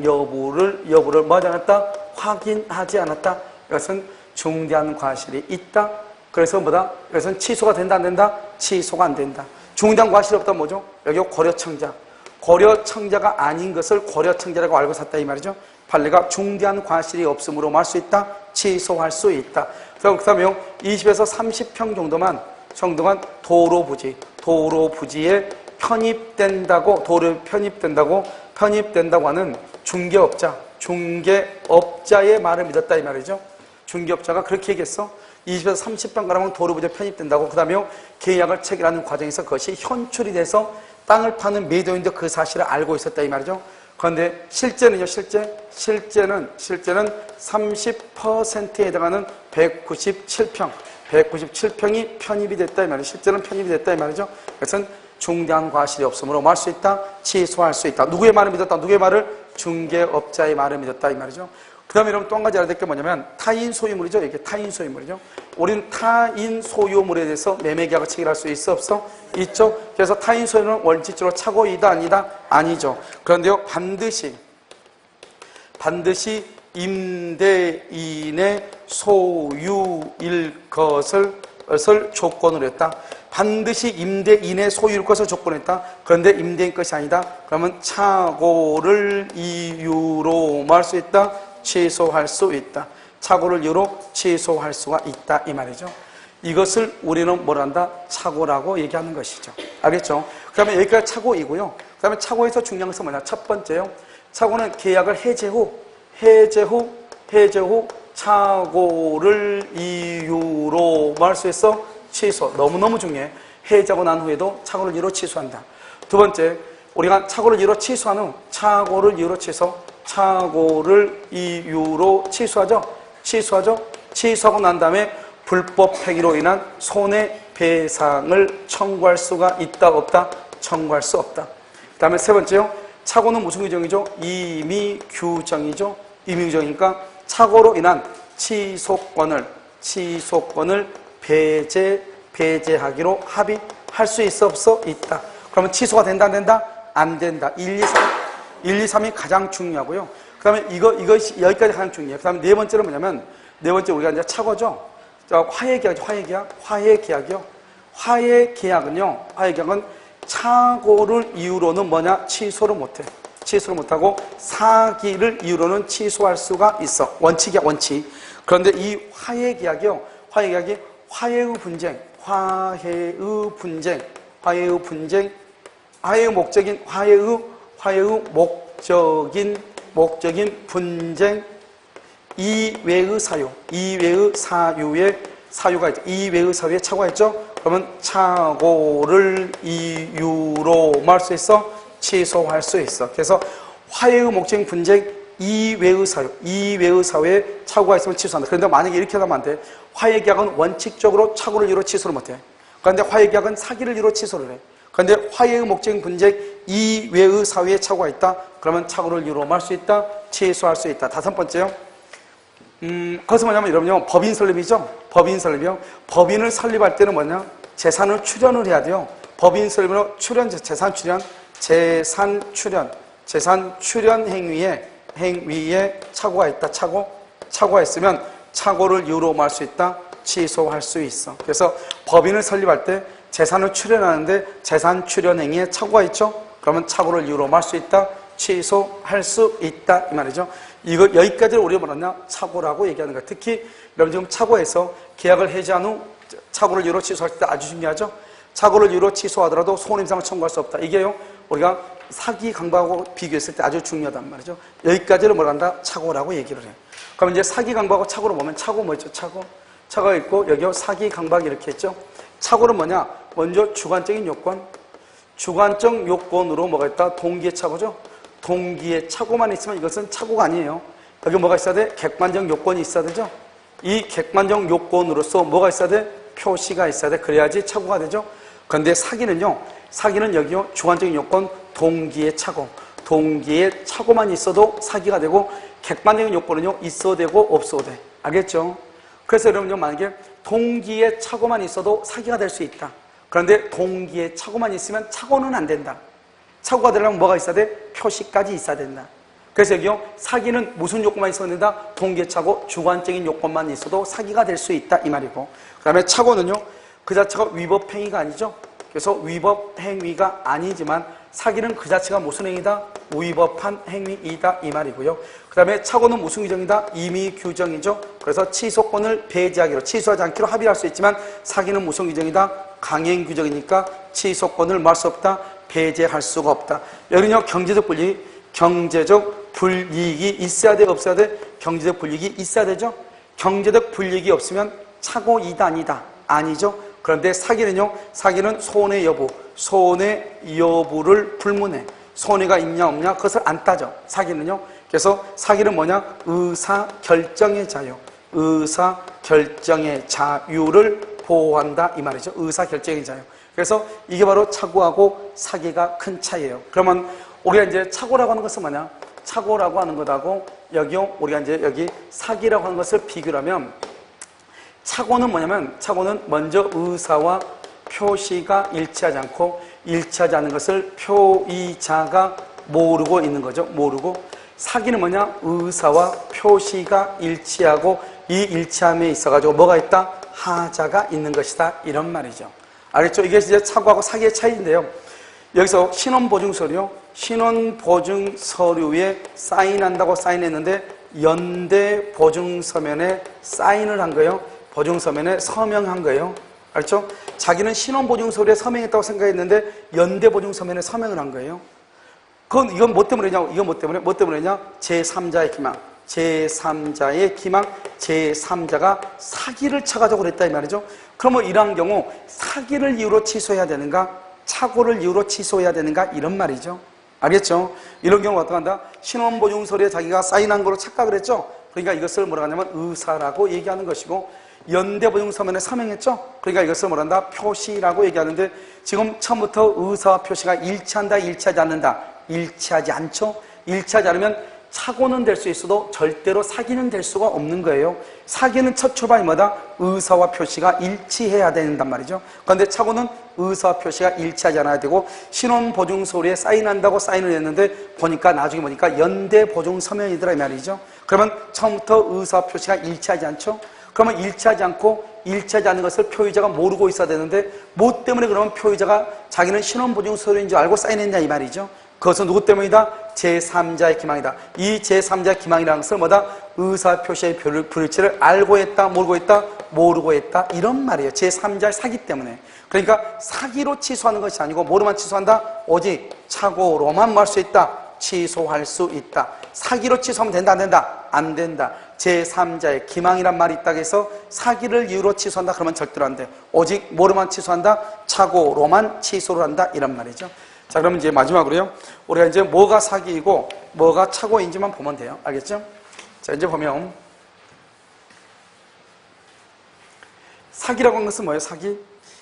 [SPEAKER 1] 여부를 뭐 하지 않았다? 확인하지 않았다. 이것은 중대한 과실이 있다. 그래서 뭐다? 이것은 취소가 된다 안 된다? 취소가 안 된다. 중대한 과실이 없다 뭐죠? 여기 고려청자가 아닌 것을 고려청자라고 알고 샀다 이 말이죠. 판례가 중대한 과실이 없음으로 말 수 있다. 취소할 수 있다. 그 다음에 20에서 30평 정도만 정당한 도로 부지에 편입된다고 하는 중개업자의 말을 믿었다 이 말이죠. 중개업자가 그렇게 얘기했어. 20에서 30번 가라면 도로 부지에 편입된다고. 그 다음에 계약을 체결하는 과정에서 그것이 현출이 돼서 땅을 파는 매도인도 그 사실을 알고 있었다 이 말이죠. 그런데 실제는요, 실제는 30%에 해당하는 197평이 편입이 됐다 이 말이죠. 실제는 편입이 됐다 이 말이죠. 그것은 중대한 과실이 없으므로 말 수 있다, 취소할 수 있다. 누구의 말을 믿었다? 누구의 말을? 중개업자의 말을 믿었다 이 말이죠. 그 다음에 여러분 또 한 가지 알아야 될 게 뭐냐면 타인 소유물이죠. 이게 타인 소유물이죠. 우리는 타인 소유물에 대해서 매매계약을 체결할 수 있어 없어? 있죠. 그래서 타인 소유물은 원칙적으로 착오이다 아니다? 아니죠. 그런데요 반드시 임대인의 소유일 것을 조건으로 했다. 반드시 임대인의 소유일 것을 조건했다. 그런데 임대인 것이 아니다. 그러면 착오를 이유로 뭐 할 수 있다? 취소할 수 있다. 착오를 이유로 취소할 수가 있다 이 말이죠. 이것을 우리는 뭘 한다? 착오라고 얘기하는 것이죠. 알겠죠? 그 다음에 여기까지 착오이고요. 그 다음에 착오에서 중요한 것은 뭐냐? 첫 번째요. 착오는 계약을 해제 후 착오를 이유로 뭐 할 수 있어? 취소. 너무너무 중요해. 해제하고 난 후에도 착오를 이유로 취소한다. 두 번째, 우리가 착오를 이유로 취소한 후 착오를 이유로 취소하죠. 취소하고 난 다음에 불법 행위로 인한 손해배상을 청구할 수가 있다 없다? 청구할 수 없다. 그 다음에 세 번째요. 착오는 무슨 규정이죠? 임의규정이죠. 임의규정이니까 착오로 인한 취소권을 배제하기로 합의할 수 있어 없어? 있다. 그러면 취소가 된다 안 된다? 안 된다. 1, 2, 3이 가장 중요하고요. 그 다음에 이것이 여기까지 가장 중요해요. 그 다음에 네 번째는 뭐냐면 네 번째 우리가 이제 착오죠. 화해계약이요. 화해계약은 착오를 이유로는 뭐냐? 취소를 못해. 취소를 못하고 사기를 이유로는 취소할 수가 있어. 원칙이야, 원칙. 그런데 이 화해계약이 화해의 목적인 분쟁 이외의 사유가 있죠. 이외의 사유에 착오가 있죠. 그러면 착오를 이유로 뭐 할 수 있어? 취소할 수 있어. 그래서 화해의 목적인 분쟁 이외의 사유에 착오가 있으면 취소한다. 그런데 만약에 이렇게 하면 안 돼. 화해계약은 원칙적으로 착오를 이유로 취소를 못해. 그런데 화해계약은 사기를 이유로 취소를 해. 그런데 화해의 목적인 분쟁 이외의 사유에 착오가 있다. 그러면 착오를 이유로 할 수 있다. 취소할 수 있다. 다섯 번째요. 그것은 뭐냐면 여러분요. 법인 설립이죠. 법인을 설립할 때는 뭐냐? 재산을 출연을 해야 돼요. 법인 설립으로 재산 출연 행위에 착오가 있다. 착오가 있으면 착오를 이유로 할 수 있다. 취소할 수 있어. 그래서 법인을 설립할 때 재산을 출연하는데 재산 출연 행위에 착오가 있죠. 그러면 착오를 이유로 할 수 있다. 취소할 수 있다 이 말이죠. 이거 여기까지를 우리가 뭐냐? 착오라고 얘기하는 거야. 특히 여러분 지금 착오에서 계약을 해지한 후 착오를 이유로 취소할 때 아주 중요하죠. 착오를 이유로 취소하더라도 손해배상을 청구할 수 없다. 이게요 우리가 사기 강박하고 비교했을 때 아주 중요하단 말이죠. 여기까지를 뭘 한다? 착오라고 얘기를 해. 그럼 이제 사기 강박하고 착오로 보면 착오 뭐죠? 착오가 있고 여기요 사기 강박이 이렇게 했죠. 착오는 뭐냐? 먼저 주관적인 요건으로 뭐가 있다? 동기의 착오죠. 동기의 착오만 있으면 이것은 착오가 아니에요. 여기 뭐가 있어야 돼? 객관적 요건이 있어야 되죠. 이 객관적 요건으로서 뭐가 있어야 돼? 표시가 있어야 돼. 그래야지 착오가 되죠. 그런데 사기는 여기요 주관적인 요건 동기의 착오만 있어도 사기가 되고 객관적인 요건은요 있어도 되고 없어도 돼. 알겠죠? 그래서 여러분요 만약에 동기의 착오만 있어도 사기가 될 수 있다. 그런데 동기의 착오만 있으면 착오는 안 된다. 착오가 되려면 뭐가 있어야 돼? 표시까지 있어야 된다. 그래서 여기요 사기는 무슨 요건만 있어야 된다? 동기의 착오, 주관적인 요건만 있어도 사기가 될 수 있다 이 말이고, 그 다음에 착오는요 그 자체가 위법 행위가 아니죠. 그래서 위법 행위가 아니지만 사기는 그 자체가 무슨 행위다? 위법한 행위이다 이 말이고요. 그 다음에 착오는 무슨 규정이다? 임의 규정이죠. 그래서 취소권을 배제하기로, 취소하지 않기로 합의할 수 있지만 사기는 무슨 규정이다? 강행 규정이니까 취소권을 뭐 할 수 없다? 배제할 수가 없다. 여기는요, 경제적 불이익이 있어야 돼, 없어야 돼? 경제적 불이익이 있어야 되죠? 경제적 불이익이 없으면 착오 이다, 아니다? 아니죠? 그런데 사기는요, 사기는 손해 여부를 불문해. 손해가 있냐, 없냐? 그것을 안 따져. 사기는요. 그래서 사기는 뭐냐? 의사결정의 자유. 의사결정의 자유를 보호한다. 이 말이죠. 의사결정의 자유. 그래서 이게 바로 착오하고 사기가 큰 차이예요. 그러면 우리가 이제 착오라고 하는 것은 뭐냐? 착오라고 하는 것하고 여기요, 우리가 이제 여기 사기라고 하는 것을 비교하면 착오는 뭐냐면 착오는 먼저 의사와 표시가 일치하지 않고 일치하지 않는 것을 표의자가 모르고 있는 거죠. 모르고. 사기는 뭐냐? 의사와 표시가 일치하고 이 일치함에 있어가지고 뭐가 있다? 하자가 있는 것이다. 이런 말이죠. 알겠죠? 이게 이제 착오하고 사기의 차이인데요. 여기서 신원보증서류요. 신원보증서류에 사인한다고 사인했는데 연대보증서면에 사인을 한 거예요. 보증서면에 서명한 거예요. 알죠? 자기는 신원보증서류에 서명했다고 생각했는데 연대보증서면에 서명을 한 거예요. 이건 뭐 때문에냐? 이건 뭐 때문에냐? 제3자의 기망. 제3자의 기망, 제3자가 사기를 쳐가지고 그랬다 이 말이죠. 그러면 이러한 경우 사기를 이유로 취소해야 되는가? 착오를 이유로 취소해야 되는가? 이런 말이죠. 알겠죠? 이런 경우가 어떻게 한다? 신원보증서류에 자기가 사인한 거로 착각을 했죠? 그러니까 이것을 뭐라고 하냐면 의사라고 얘기하는 것이고, 연대보증서면에 서명했죠? 그러니까 이것을 뭐라 한다? 표시라고 얘기하는데, 지금 처음부터 의사와 표시가 일치한다, 일치하지 않는다? 일치하지 않죠? 일치하지 않으면 착오는 될 수 있어도 절대로 사기는 될 수가 없는 거예요. 사기는 첫 출발이 뭐다? 의사와 표시가 일치해야 된단 말이죠. 그런데 착오는 의사와 표시가 일치하지 않아야 되고, 신원보증서류에 사인한다고 사인을 했는데 나중에 보니까 연대보증서면이더라 이 말이죠. 그러면 처음부터 의사와 표시가 일치하지 않죠? 그러면 일치하지 않고 일치하지 않는 것을 표의자가 모르고 있어야 되는데, 뭐 때문에 그러면 표의자가 자기는 신원보증서류인 줄 알고 사인했냐 이 말이죠. 그것은 누구 때문이다? 제3자의 기망이다. 이 제3자의 기망이라는 것은 뭐다? 의사표시의 불일치를 알고 했다, 모르고 했다? 모르고 했다. 이런 말이에요. 제3자의 사기 때문에. 그러니까 사기로 취소하는 것이 아니고 뭐로만 취소한다? 오직 착오로만 할 수 있다. 취소할 수 있다. 사기로 취소하면 된다, 안 된다? 안 된다. 제3자의 기망이란 말이 있다고 해서 사기를 이유로 취소한다 그러면 절대로 안 돼. 오직 뭐로만 취소한다? 착오로만 취소를 한다. 이런 말이죠. 자, 그러면 이제 마지막으로요. 우리가 이제 뭐가 사기이고 뭐가 착오인지만 보면 돼요. 알겠죠? 자, 이제 보면 사기라고 하는 것은 뭐예요?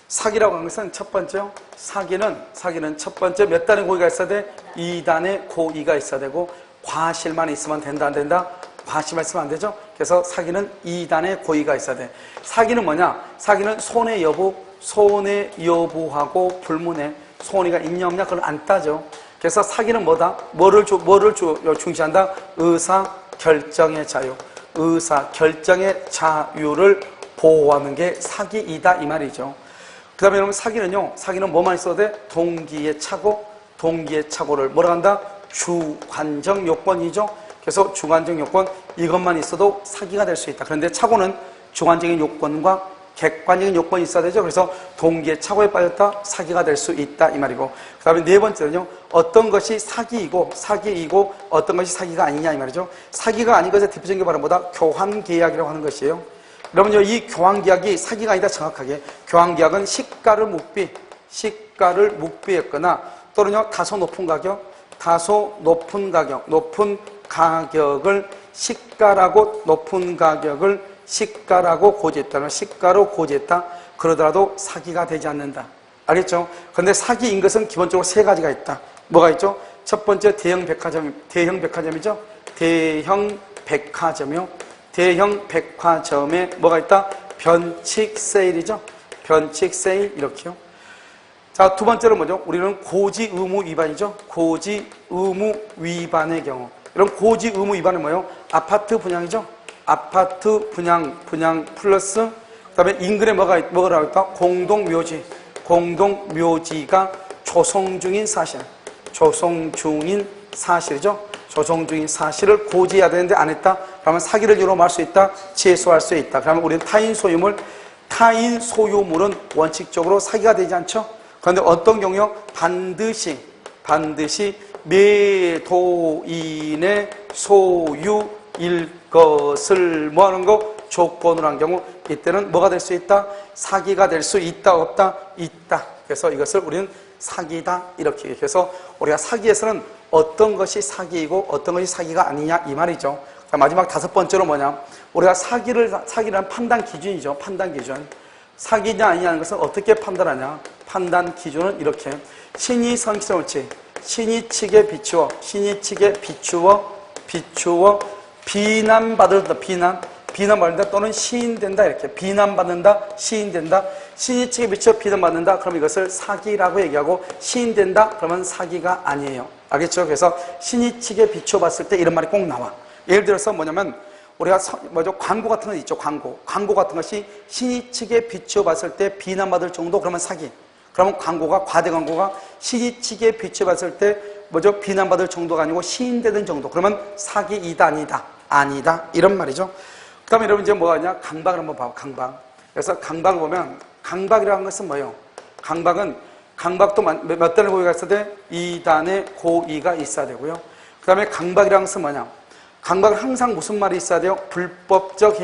[SPEAKER 1] 사기라고 하는 것은 첫 번째요. 사기는 첫 번째 몇 단의 고의가 있어야 돼? 2단의 고의가 있어야 되고, 과실만 있으면 된다, 안 된다? 과실만 있으면 안 되죠? 그래서 사기는 2단의 고의가 있어야 돼. 사기는 뭐냐? 사기는 손해 여부하고 불문해. 손해가 있냐 없냐 그걸 안 따져. 그래서 사기는 뭐다? 뭐를 중시한다? 의사결정의 자유. 의사결정의 자유를 보호하는 게 사기이다 이 말이죠. 그 다음에 여러분 사기는 뭐만 있어도 돼? 동기의 착오를 뭐라 한다? 주관적 요건이죠. 그래서 주관적 요건 이것만 있어도 사기가 될 수 있다. 그런데 착오는 주관적인 요건과 객관적인 요건이 있어야 되죠. 그래서 동기의 착오에 빠졌다 사기가 될 수 있다 이 말이고, 그 다음에 네 번째는요, 어떤 것이 사기이고 어떤 것이 사기가 아니냐 이 말이죠. 사기가 아닌 것의 대표적인 게 바로 뭐다? 교환계약이라고 하는 것이에요. 여러분요, 이 교환계약이 사기가 아니다. 정확하게 교환계약은 시가를 묵비했거나 또는요 다소 높은 가격을 시가라고, 높은 가격을 시가라고 고지했다면 시가로 고지했다 그러더라도 사기가 되지 않는다. 알겠죠? 그런데 사기인 것은 기본적으로 세 가지가 있다. 뭐가 있죠? 첫 번째 대형 백화점이죠. 대형 백화점에 뭐가 있다? 변칙 세일이죠. 변칙 세일 이렇게요. 자, 두 번째로 뭐죠? 우리는 고지 의무 위반이죠. 고지 의무 위반의 경우. 이런 고지 의무 위반은 뭐예요? 아파트 분양이죠. 아파트 분양 플러스 그다음에 인근에 뭐가 나올까? 공동묘지가 조성 중인 사실이죠. 조성 중인 사실을 고지해야 되는데 안 했다. 그러면 사기를 이유로 할 수 있다, 취소할 수 있다. 그러면 우리는 타인 소유물은 원칙적으로 사기가 되지 않죠? 그런데 어떤 경우요? 반드시 매도인의 소유일 것을 뭐하는 거? 조건으로 한 경우 이때는 뭐가 될 수 있다? 사기가 될 수 있다, 없다? 있다. 그래서 이것을 우리는 사기다 이렇게 얘기해서 우리가 사기에서는 어떤 것이 사기이고 어떤 것이 사기가 아니냐 이 말이죠. 마지막 5번째로 뭐냐? 우리가 사기라는 판단 기준이죠. 판단 기준. 사기냐 아니냐는 것은 어떻게 판단하냐? 판단 기준은 이렇게. 신이 성취성을치 신이 측에 비추어 비난받는다. 비난받는다 또는 시인된다 이렇게. 비난받는다, 시인된다. 신이 측에 비추어 비난받는다. 그럼 이것을 사기라고 얘기하고 시인된다. 그러면 사기가 아니에요. 알겠죠? 그래서 신이 측에 비추어 봤을 때 이런 말이 꼭 나와. 예를 들어서 뭐냐면 우리가 광고 같은 거 있죠. 광고 같은 것이 신이 측에 비추어 봤을 때 비난받을 정도 그러면 사기. 그러면 과대 광고가 신이 측에 비추어 봤을 때 비난받을 정도가 아니고 시인되는 정도. 그러면 사기이다, 아니다. 이런 말이죠. 그 다음에 여러분 이제 뭐가 있냐? 강박을 한번 봐봐. 강박. 그래서 강박을 보면 강박이라는 것은 뭐예요? 강박도 몇 단의 고의가 있어야 돼? 2단의 고의가 있어야 되고요. 그 다음에 강박이라는 것은 뭐냐? 강박은 항상 무슨 말이 있어야 돼요? 불법적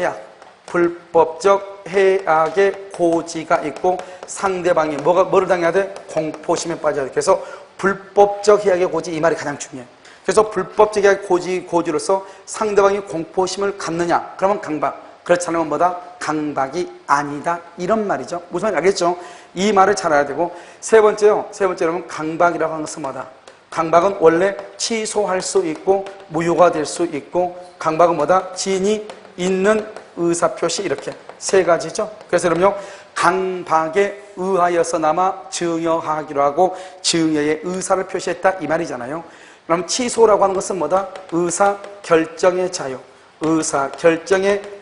[SPEAKER 1] 해악의 고지가 있고 상대방이 뭐를 당해야 돼? 공포심에 빠져야 돼. 그래서 불법적 해악의 고지 이 말이 가장 중요해. 그래서 불법적 해악의 고지로서 상대방이 공포심을 갖느냐? 그러면 강박. 그렇지 않으면 뭐다? 강박이 아니다. 이런 말이죠. 무슨 말인지 알겠죠? 이 말을 잘 알아야 되고 세 번째로는 강박이라고 하는 것은 뭐다? 강박은 원래 취소할 수 있고 무효가 될 수 있고 강박은 뭐다? 지인이 있는 의사표시 이렇게 세 가지죠. 그래서 여러분요 강박에 의하여서나마 증여하기로 하고 증여의 의사를 표시했다 이 말이잖아요. 그럼 취소라고 하는 것은 뭐다? 의사결정의 자유의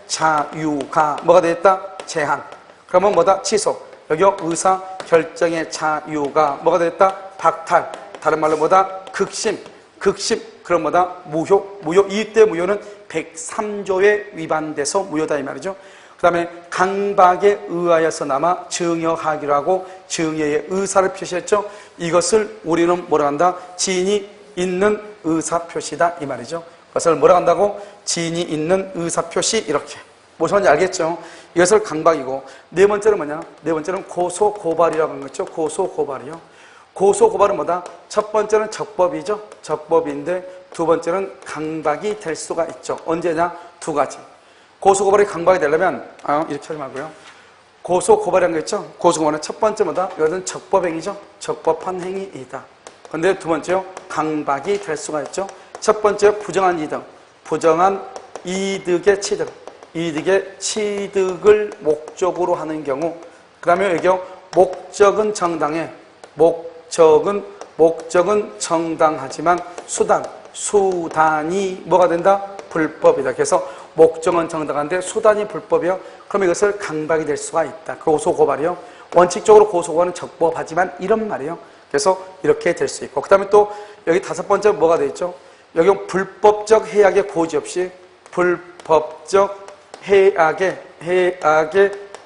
[SPEAKER 1] 자유가 뭐가 되었다? 제한. 그러면 뭐다? 취소. 여기요 의사결정의 자유가 뭐가 되었다? 박탈. 다른 말로 뭐다? 극심. 그럼 뭐다? 무효. 이때 무효는 103조에 위반돼서 무효다 이 말이죠. 그 다음에 강박에 의하여서나마 증여하기로 하고 증여의 의사를 표시했죠. 이것을 우리는 뭐라 한다? 지인이 있는 의사표시다 이 말이죠. 그것을 뭐라 한다고? 지인이 있는 의사표시 이렇게. 무슨 말인지 알겠죠? 이것을 강박이고 네 번째는 뭐냐? 네 번째는 고소고발이라고 하는 거죠. 고소고발이요. 고소고발은 뭐다? 첫 번째는 적법이죠. 적법인데 두 번째는 강박이 될 수가 있죠. 언제냐? 두 가지. 고소고발이 강박이 되려면 이렇게 하지 말고요. 고소고발이라는 거 있죠. 고소고발은 첫 번째 뭐다? 이것은 적법행위죠. 적법한 행위이다. 그런데 두 번째요. 강박이 될 수가 있죠. 첫 번째 부정한 이득의 취득. 이득의 취득을 목적으로 하는 경우. 그 다음에 여기요. 목적은 정당해. 목적은 정당하지만 수단이 뭐가 된다? 불법이다. 그래서 목적은 정당한데 수단이 불법이요. 그럼 이것을 강박이 될 수가 있다. 고소고발이요. 원칙적으로 고소고발은 적법하지만 이런 말이에요. 그래서 이렇게 될 수 있고 그 다음에 또 여기 다섯 번째 뭐가 되어 있죠? 여기 불법적 해악의 고지 없이 불법적 해악의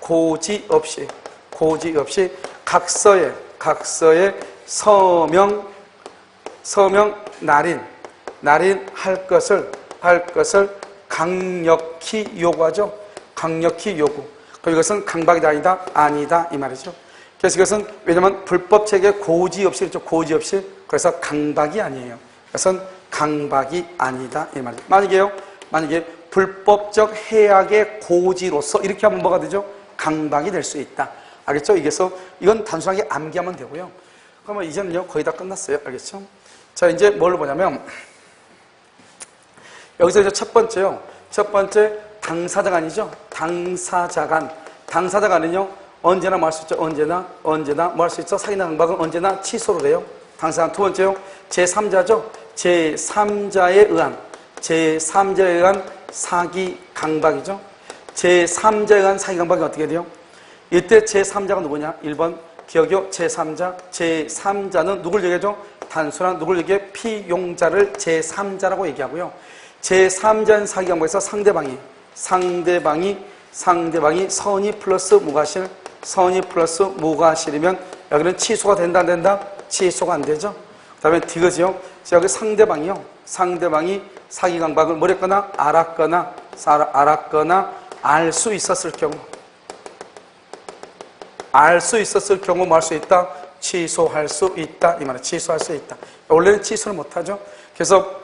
[SPEAKER 1] 고지 없이 각서에 서명 날인할 것을 강력히 요구하죠. 강력히 요구. 그럼 이것은 강박이다 아니다 이 말이죠. 그래서 이것은 왜냐하면 불법책의 고지 없이 그렇죠. 고지 없이 그래서 강박이 아니에요. 그것은 강박이 아니다 이 말이죠. 만약에 불법적 해악의 고지로서 이렇게 하면 뭐가 되죠? 강박이 될 수 있다. 알겠죠? 이건 단순하게 암기하면 되고요. 그러면 이제는요 거의 다 끝났어요. 알겠죠? 자 이제 뭘 보냐면 여기서 이제 첫 번째 당사자간이죠. 당사자간은요 언제나 뭐 할 수 있죠. 언제나 뭐 할 수 있죠. 사기나 강박은 언제나 취소로 돼요. 당사자간. 두 번째요 제3자죠. 제3자에 의한 사기 강박이죠. 제3자에 의한 사기 강박이 어떻게 돼요? 이때 제3자가 누구냐? 1번 기억이요. 제3자는 누굴 얘기하죠? 단순한 누굴 얘기해? 피용자를 제3자라고 얘기하고요. 제3자인 사기 강박에서 상대방이 선의 플러스 무과실이면 여기는 취소가 된다 안 된다? 취소가 안 되죠. 그 다음에 D거지요. 여기 상대방이 사기 강박을 뭐랬거나 알았거나 알 수 있었을 경우 뭐 할 수 있다? 취소할 수 있다. 이 말은 취소할 수 있다. 원래는 취소를 못하죠. 그래서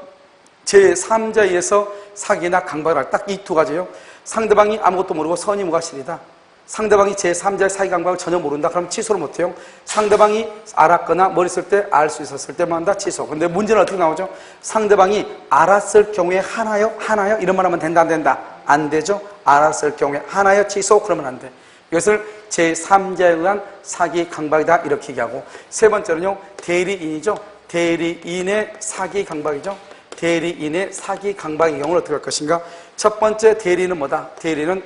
[SPEAKER 1] 제3자에 의해서 사기나 강박을 할 딱 이 두 가지예요. 상대방이 아무것도 모르고 선의 무과실이다. 상대방이 제3자의 사기 강박을 전혀 모른다. 그럼 취소를 못해요. 상대방이 알았거나 뭘 했을 때 알 수 있었을 때만 한다. 취소. 근데 문제는 어떻게 나오죠? 상대방이 알았을 경우에 하나요? 이런 말 하면 된다 안 된다? 안 되죠. 알았을 경우에 하나요? 취소. 그러면 안 돼. 이것을 제3자에 의한 사기 강박이다 이렇게 얘기하고, 세 번째는요 대리인이죠. 대리인의 사기 강박이죠. 대리인의 사기 강박의 경우는 어떻게 할 것인가? 첫 번째 대리인은 뭐다? 대리인은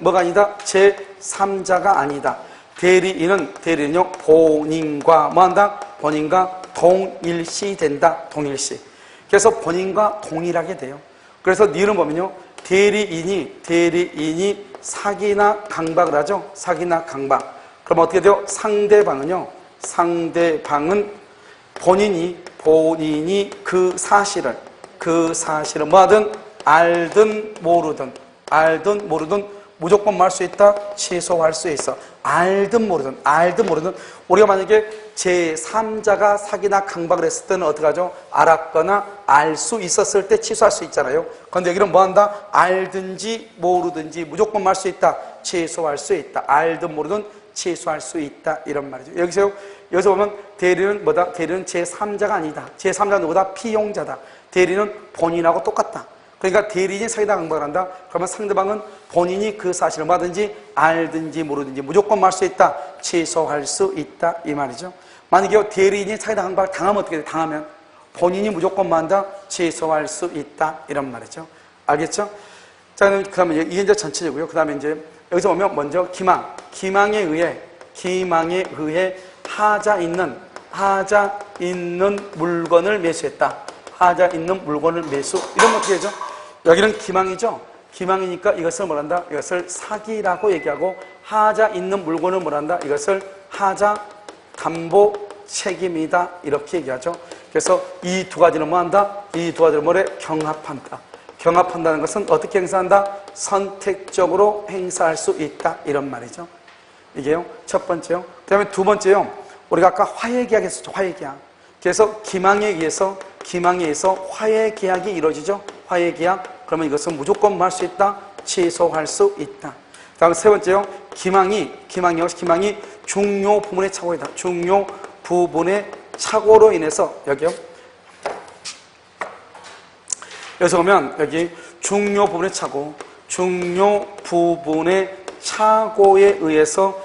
[SPEAKER 1] 뭐가 아니다? 제3자가 아니다. 대리인은요 본인과 뭐한다? 본인과 동일시 된다. 동일시. 그래서 본인과 동일하게 돼요. 그래서 니은 보면요 대리인이 사기나 강박을 하죠. 사기나 강박. 그럼 어떻게 돼요? 상대방은 본인이 그 사실을 뭐하든 알든 모르든 무조건 뭐 할 수 있다? 취소할 수 있어. 알든 모르든 우리가 만약에 제3자가 사기나 강박을 했을 때는 어떻게 하죠? 알았거나 알 수 있었을 때 취소할 수 있잖아요. 그런데 여기는 뭐 한다? 알든지 모르든지 무조건 뭐 할 수 있다? 취소할 수 있다. 알든 모르든 취소할 수 있다. 이런 말이죠. 여기서 보면 대리는 뭐다? 대리는 제3자가 아니다. 제3자는 누구다? 피용자다. 대리는 본인하고 똑같다. 그러니까 대리인이 사기나 강박을 한다. 그러면 상대방은 본인이 그 사실을 뭐든지 알든지 모르든지 무조건 말 수 있다. 취소할 수 있다. 이 말이죠. 만약에 대리인이 사기나 강박을 당하면 어떻게 돼? 당하면 본인이 무조건 뭐 한다? 취소할 수 있다. 이런 말이죠. 알겠죠? 자, 그러면 이게 이제 전체적이고요. 그 다음에 이제 여기서 보면 먼저 기망에 의해 하자 있는 물건을 매수했다. 하자 있는 물건을 매수. 이러면 어떻게 되죠? 여기는 기망이죠. 기망이니까 이것을 뭐란다? 이것을 사기라고 얘기하고, 하자 있는 물건을 뭐란다? 이것을 하자 담보 책임이다. 이렇게 얘기하죠. 그래서 이 두 가지는 뭐한다? 이 두 가지를 뭐래? 경합한다. 경합한다는 것은 어떻게 행사한다? 선택적으로 행사할 수 있다. 이런 말이죠. 이게요. 첫 번째요. 그 다음에 두 번째요. 우리가 아까 화해계약 했었죠. 화해계약. 그래서 기망에 의해서 화해계약이 이루어지죠. 화해계약. 그러면 이것은 무조건 뭐 할 수 있다? 취소할 수 있다. 그 다음에 세 번째요. 기망이 중요 부분의 착오이다. 중요 부분의 착오로 인해서 여기요. 여기서 보면 여기 중요 부분의 착오에 의해서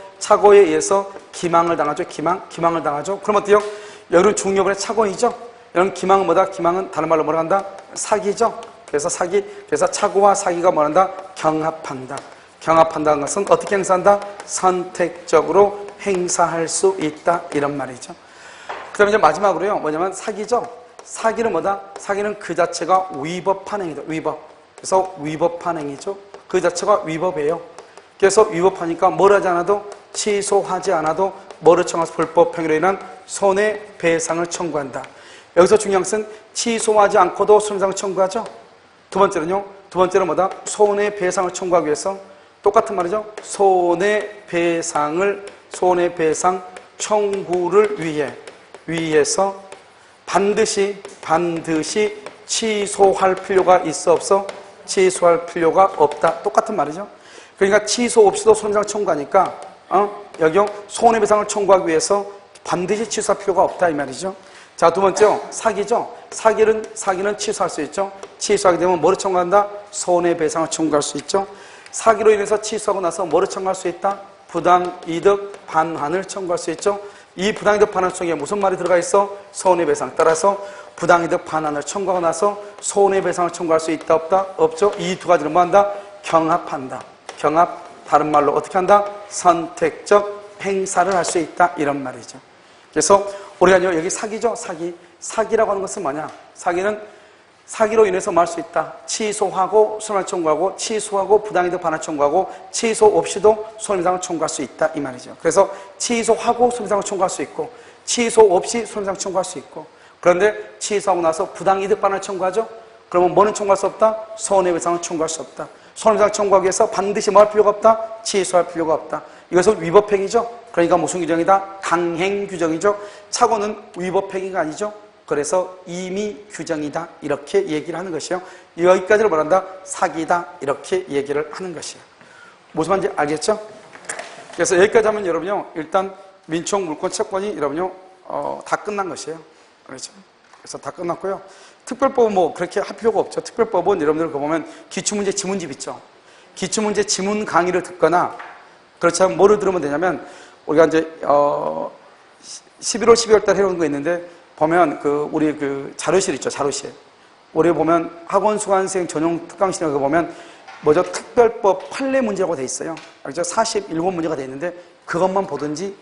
[SPEAKER 1] 기망을 당하죠. 기망을 당하죠. 그럼 어때요? 여기는 중요 부분의 착오이죠. 여기는 기망은 뭐다? 기망은 다른 말로 뭐라 한다? 사기죠. 그래서 착오와 사기가 뭐란다? 경합한다. 경합한다는 것은 어떻게 행사한다? 선택적으로 행사할 수 있다. 이런 말이죠. 그 다음에 이제 마지막으로요. 뭐냐면 사기죠. 사기는 뭐다? 사기는 그 자체가 위법한 행위다. 그래서 위법한 행위죠. 그 자체가 위법이에요. 그래서 위법하니까 뭘 하지 않아도, 취소하지 않아도 뭐를 청구해서 불법 행위로 인한 손해배상을 청구한다. 여기서 중요한 것은 취소하지 않고도 손해배상을 청구하죠. 두 번째는 뭐다? 손해배상을 청구하기 위해서 똑같은 말이죠. 손해배상 청구를 위해서 반드시 취소할 필요가 있어 없어? 취소할 필요가 없다. 똑같은 말이죠. 그러니까 취소 없이도 손해배상을 청구하니까 여기요. 손해배상을 청구하기 위해서 반드시 취소할 필요가 없다 이 말이죠. 자, 두 번째요. 사기죠. 사기는 취소할 수 있죠. 취소하게 되면 뭐를 청구한다? 손해배상을 청구할 수 있죠. 사기로 인해서 취소하고 나서 뭐를 청구할 수 있다? 부당이득 반환을 청구할 수 있죠. 이 부당이득 반환 속에 무슨 말이 들어가 있어? 손해배상. 따라서 부당이득 반환을 청구하고 나서 손해배상을 청구할 수 있다 없다? 없죠. 이 두 가지를 뭐 한다? 경합한다. 경합, 다른 말로 어떻게 한다? 선택적 행사를 할 수 있다. 이런 말이죠. 그래서 우리가 여기 사기죠. 사기라고 하는 것은 뭐냐? 사기는 사기로 인해서 뭐 할 수 있다? 취소하고 손해배상 청구하고 취소하고 부당이득 반환 청구하고 취소 없이도 손해배상을 청구할 수 있다 이 말이죠. 그래서 취소하고 손해배상을 청구할 수 있고 취소 없이 손해배상 청구할 수 있고 그런데 취소하고 나서 부당이득 반환 청구하죠? 그러면 뭐는 청구할 수 없다? 손해배상을 청구할 수 없다. 손해배상 청구하기 위해서 반드시 뭐 할 필요가 없다? 취소할 필요가 없다. 이것은 위법행위죠. 그러니까 무슨 규정이다? 강행 규정이죠. 착오는 위법행위가 아니죠. 그래서 임의 규정이다 이렇게 얘기를 하는 것이요. 여기까지를 말한다. 사기다 이렇게 얘기를 하는 것이에요. 무슨 말인지 알겠죠? 그래서 여기까지 하면 여러분요 일단 민총 물권 채권이 여러분요 다 끝난 것이에요. 그렇죠? 그래서 다 끝났고요. 특별법은 뭐 그렇게 할 필요가 없죠. 특별법은 여러분들 보면 기출문제 지문집 있죠. 기출문제 지문 강의를 듣거나 그렇지 않으면 뭐를 들으면 되냐면 우리가 이제 11월 12월 달 해놓은 거 있는데 보면 우리 자료실 있죠. 자료실. 우리 보면 학원 수강생 전용 특강실에 보면 뭐죠? 특별법 판례 문제라고 돼 있어요. 알죠? 47문제가 돼 있는데 그것만 보든지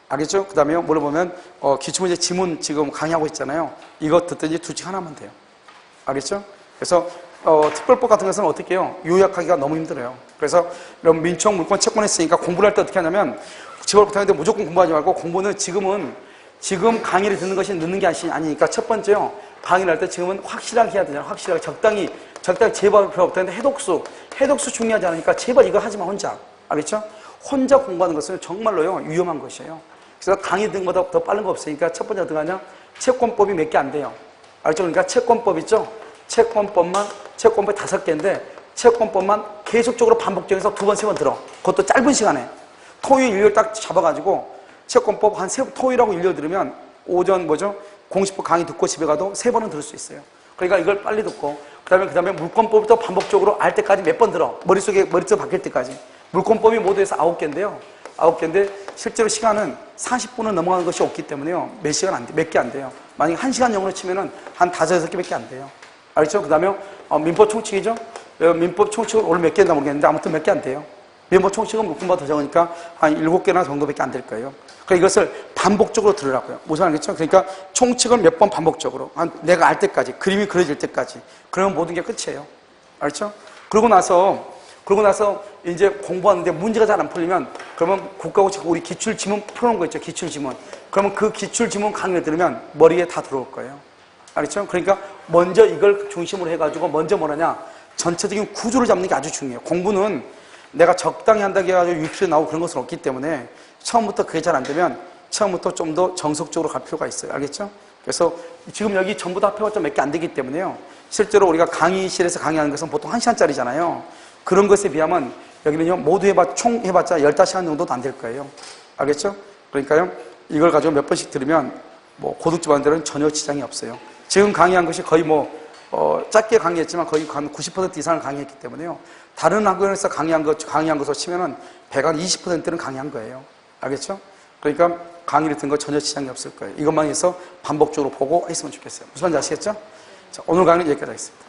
[SPEAKER 1] 알겠죠? 그 다음에 뭐를 보면 기출문제 지문 지금 강의하고 있잖아요. 이거 듣든지 둘 중 하나만 돼요. 알겠죠? 그래서 특별법 같은 것은 어떻게 해요? 요약하기가 너무 힘들어요. 그래서 여러분 민총 물권 채권 했으니까 공부를 할 때 어떻게 하냐면 집을 못하는데 무조건 공부하지 말고 공부는 지금 강의를 듣는 것이 늦는 게 아니니까 첫 번째요. 강의를 할 때 지금은 확실하게 해야 되잖아요. 확실하게 적당히 제발 필요 없다는데 해독수 중요하지 않으니까 제발 이거 하지 마 혼자. 알겠죠? 혼자 공부하는 것은 정말로요 위험한 것이에요. 그래서 강의 듣는 것보다 더 빠른 거 없으니까 첫 번째 어떻게 하냐? 채권법이 몇 개 안 돼요. 알죠? 그러니까 채권법 있죠? 채권법이 5개인데 채권법만 계속적으로 반복적해서 2번, 3번 들어. 그것도 짧은 시간에. 토요일, 일요일 딱 잡아가지고 채권법 토요일하고 일요일 들으면 오전 공식법 강의 듣고 집에 가도 3번은 들을 수 있어요. 그러니까 이걸 빨리 듣고 그 다음에 물권법부터 반복적으로 알 때까지 몇 번 들어. 머릿속 바뀔 때까지. 물권법이 모두 해서 9개인데요. 9개인데 실제로 시간은 40분은 넘어가는 것이 없기 때문에요. 몇 개 안 돼요. 만약에 1시간 영어로 치면은 한 5, 6개밖에 안 돼요. 알겠죠? 그 다음에 민법 총칙이죠? 민법 총칙은 오늘 몇 개인지 모르겠는데 아무튼 몇 개 안 돼요. 민법 총칙은 물권보다 더 적으니까 한 7개나 정도밖에 안 될 거예요. 그러니까 이것을 반복적으로 들으라고요. 무슨 알겠죠? 그러니까 총칙을 몇 번 반복적으로 내가 알 때까지 그림이 그려질 때까지 그러면 모든 게 끝이에요. 알죠? 그러고 나서 이제 공부하는데 문제가 잘 안 풀리면 그러면 국가고시 우리 기출지문 풀어놓은 거 있죠. 기출지문. 그러면 그 기출지문 강의를 들으면 머리에 다 들어올 거예요. 알겠죠? 그러니까 먼저 이걸 중심으로 해가지고 먼저 뭐냐냐 전체적인 구조를 잡는 게 아주 중요해요. 공부는 내가 적당히 한다고 해가지고 유출이 나오고 그런 것은 없기 때문에 처음부터 그게 잘 안 되면 처음부터 좀 더 정석적으로 갈 필요가 있어요. 알겠죠? 그래서 지금 여기 전부 다 합해봤자 몇 개 안 되기 때문에요. 실제로 우리가 강의실에서 강의하는 것은 보통 1시간짜리잖아요. 그런 것에 비하면 여기는요, 모두 총 해봤자 15시간 정도도 안 될 거예요. 알겠죠? 그러니까요, 이걸 가지고 몇 번씩 들으면 고득집안들은 전혀 지장이 없어요. 지금 강의한 것이 거의 짧게 강의했지만 거의 한 90% 이상을 강의했기 때문에요. 다른 학원에서 강의한 것으로 치면은 20%는 강의한 거예요. 알겠죠? 그러니까 강의를 듣는 거 전혀 지장이 없을 거예요. 이것만 해서 반복적으로 보고 했으면 좋겠어요. 무슨 말인지 아시겠죠? 자, 오늘 강의는 여기까지 하겠습니다.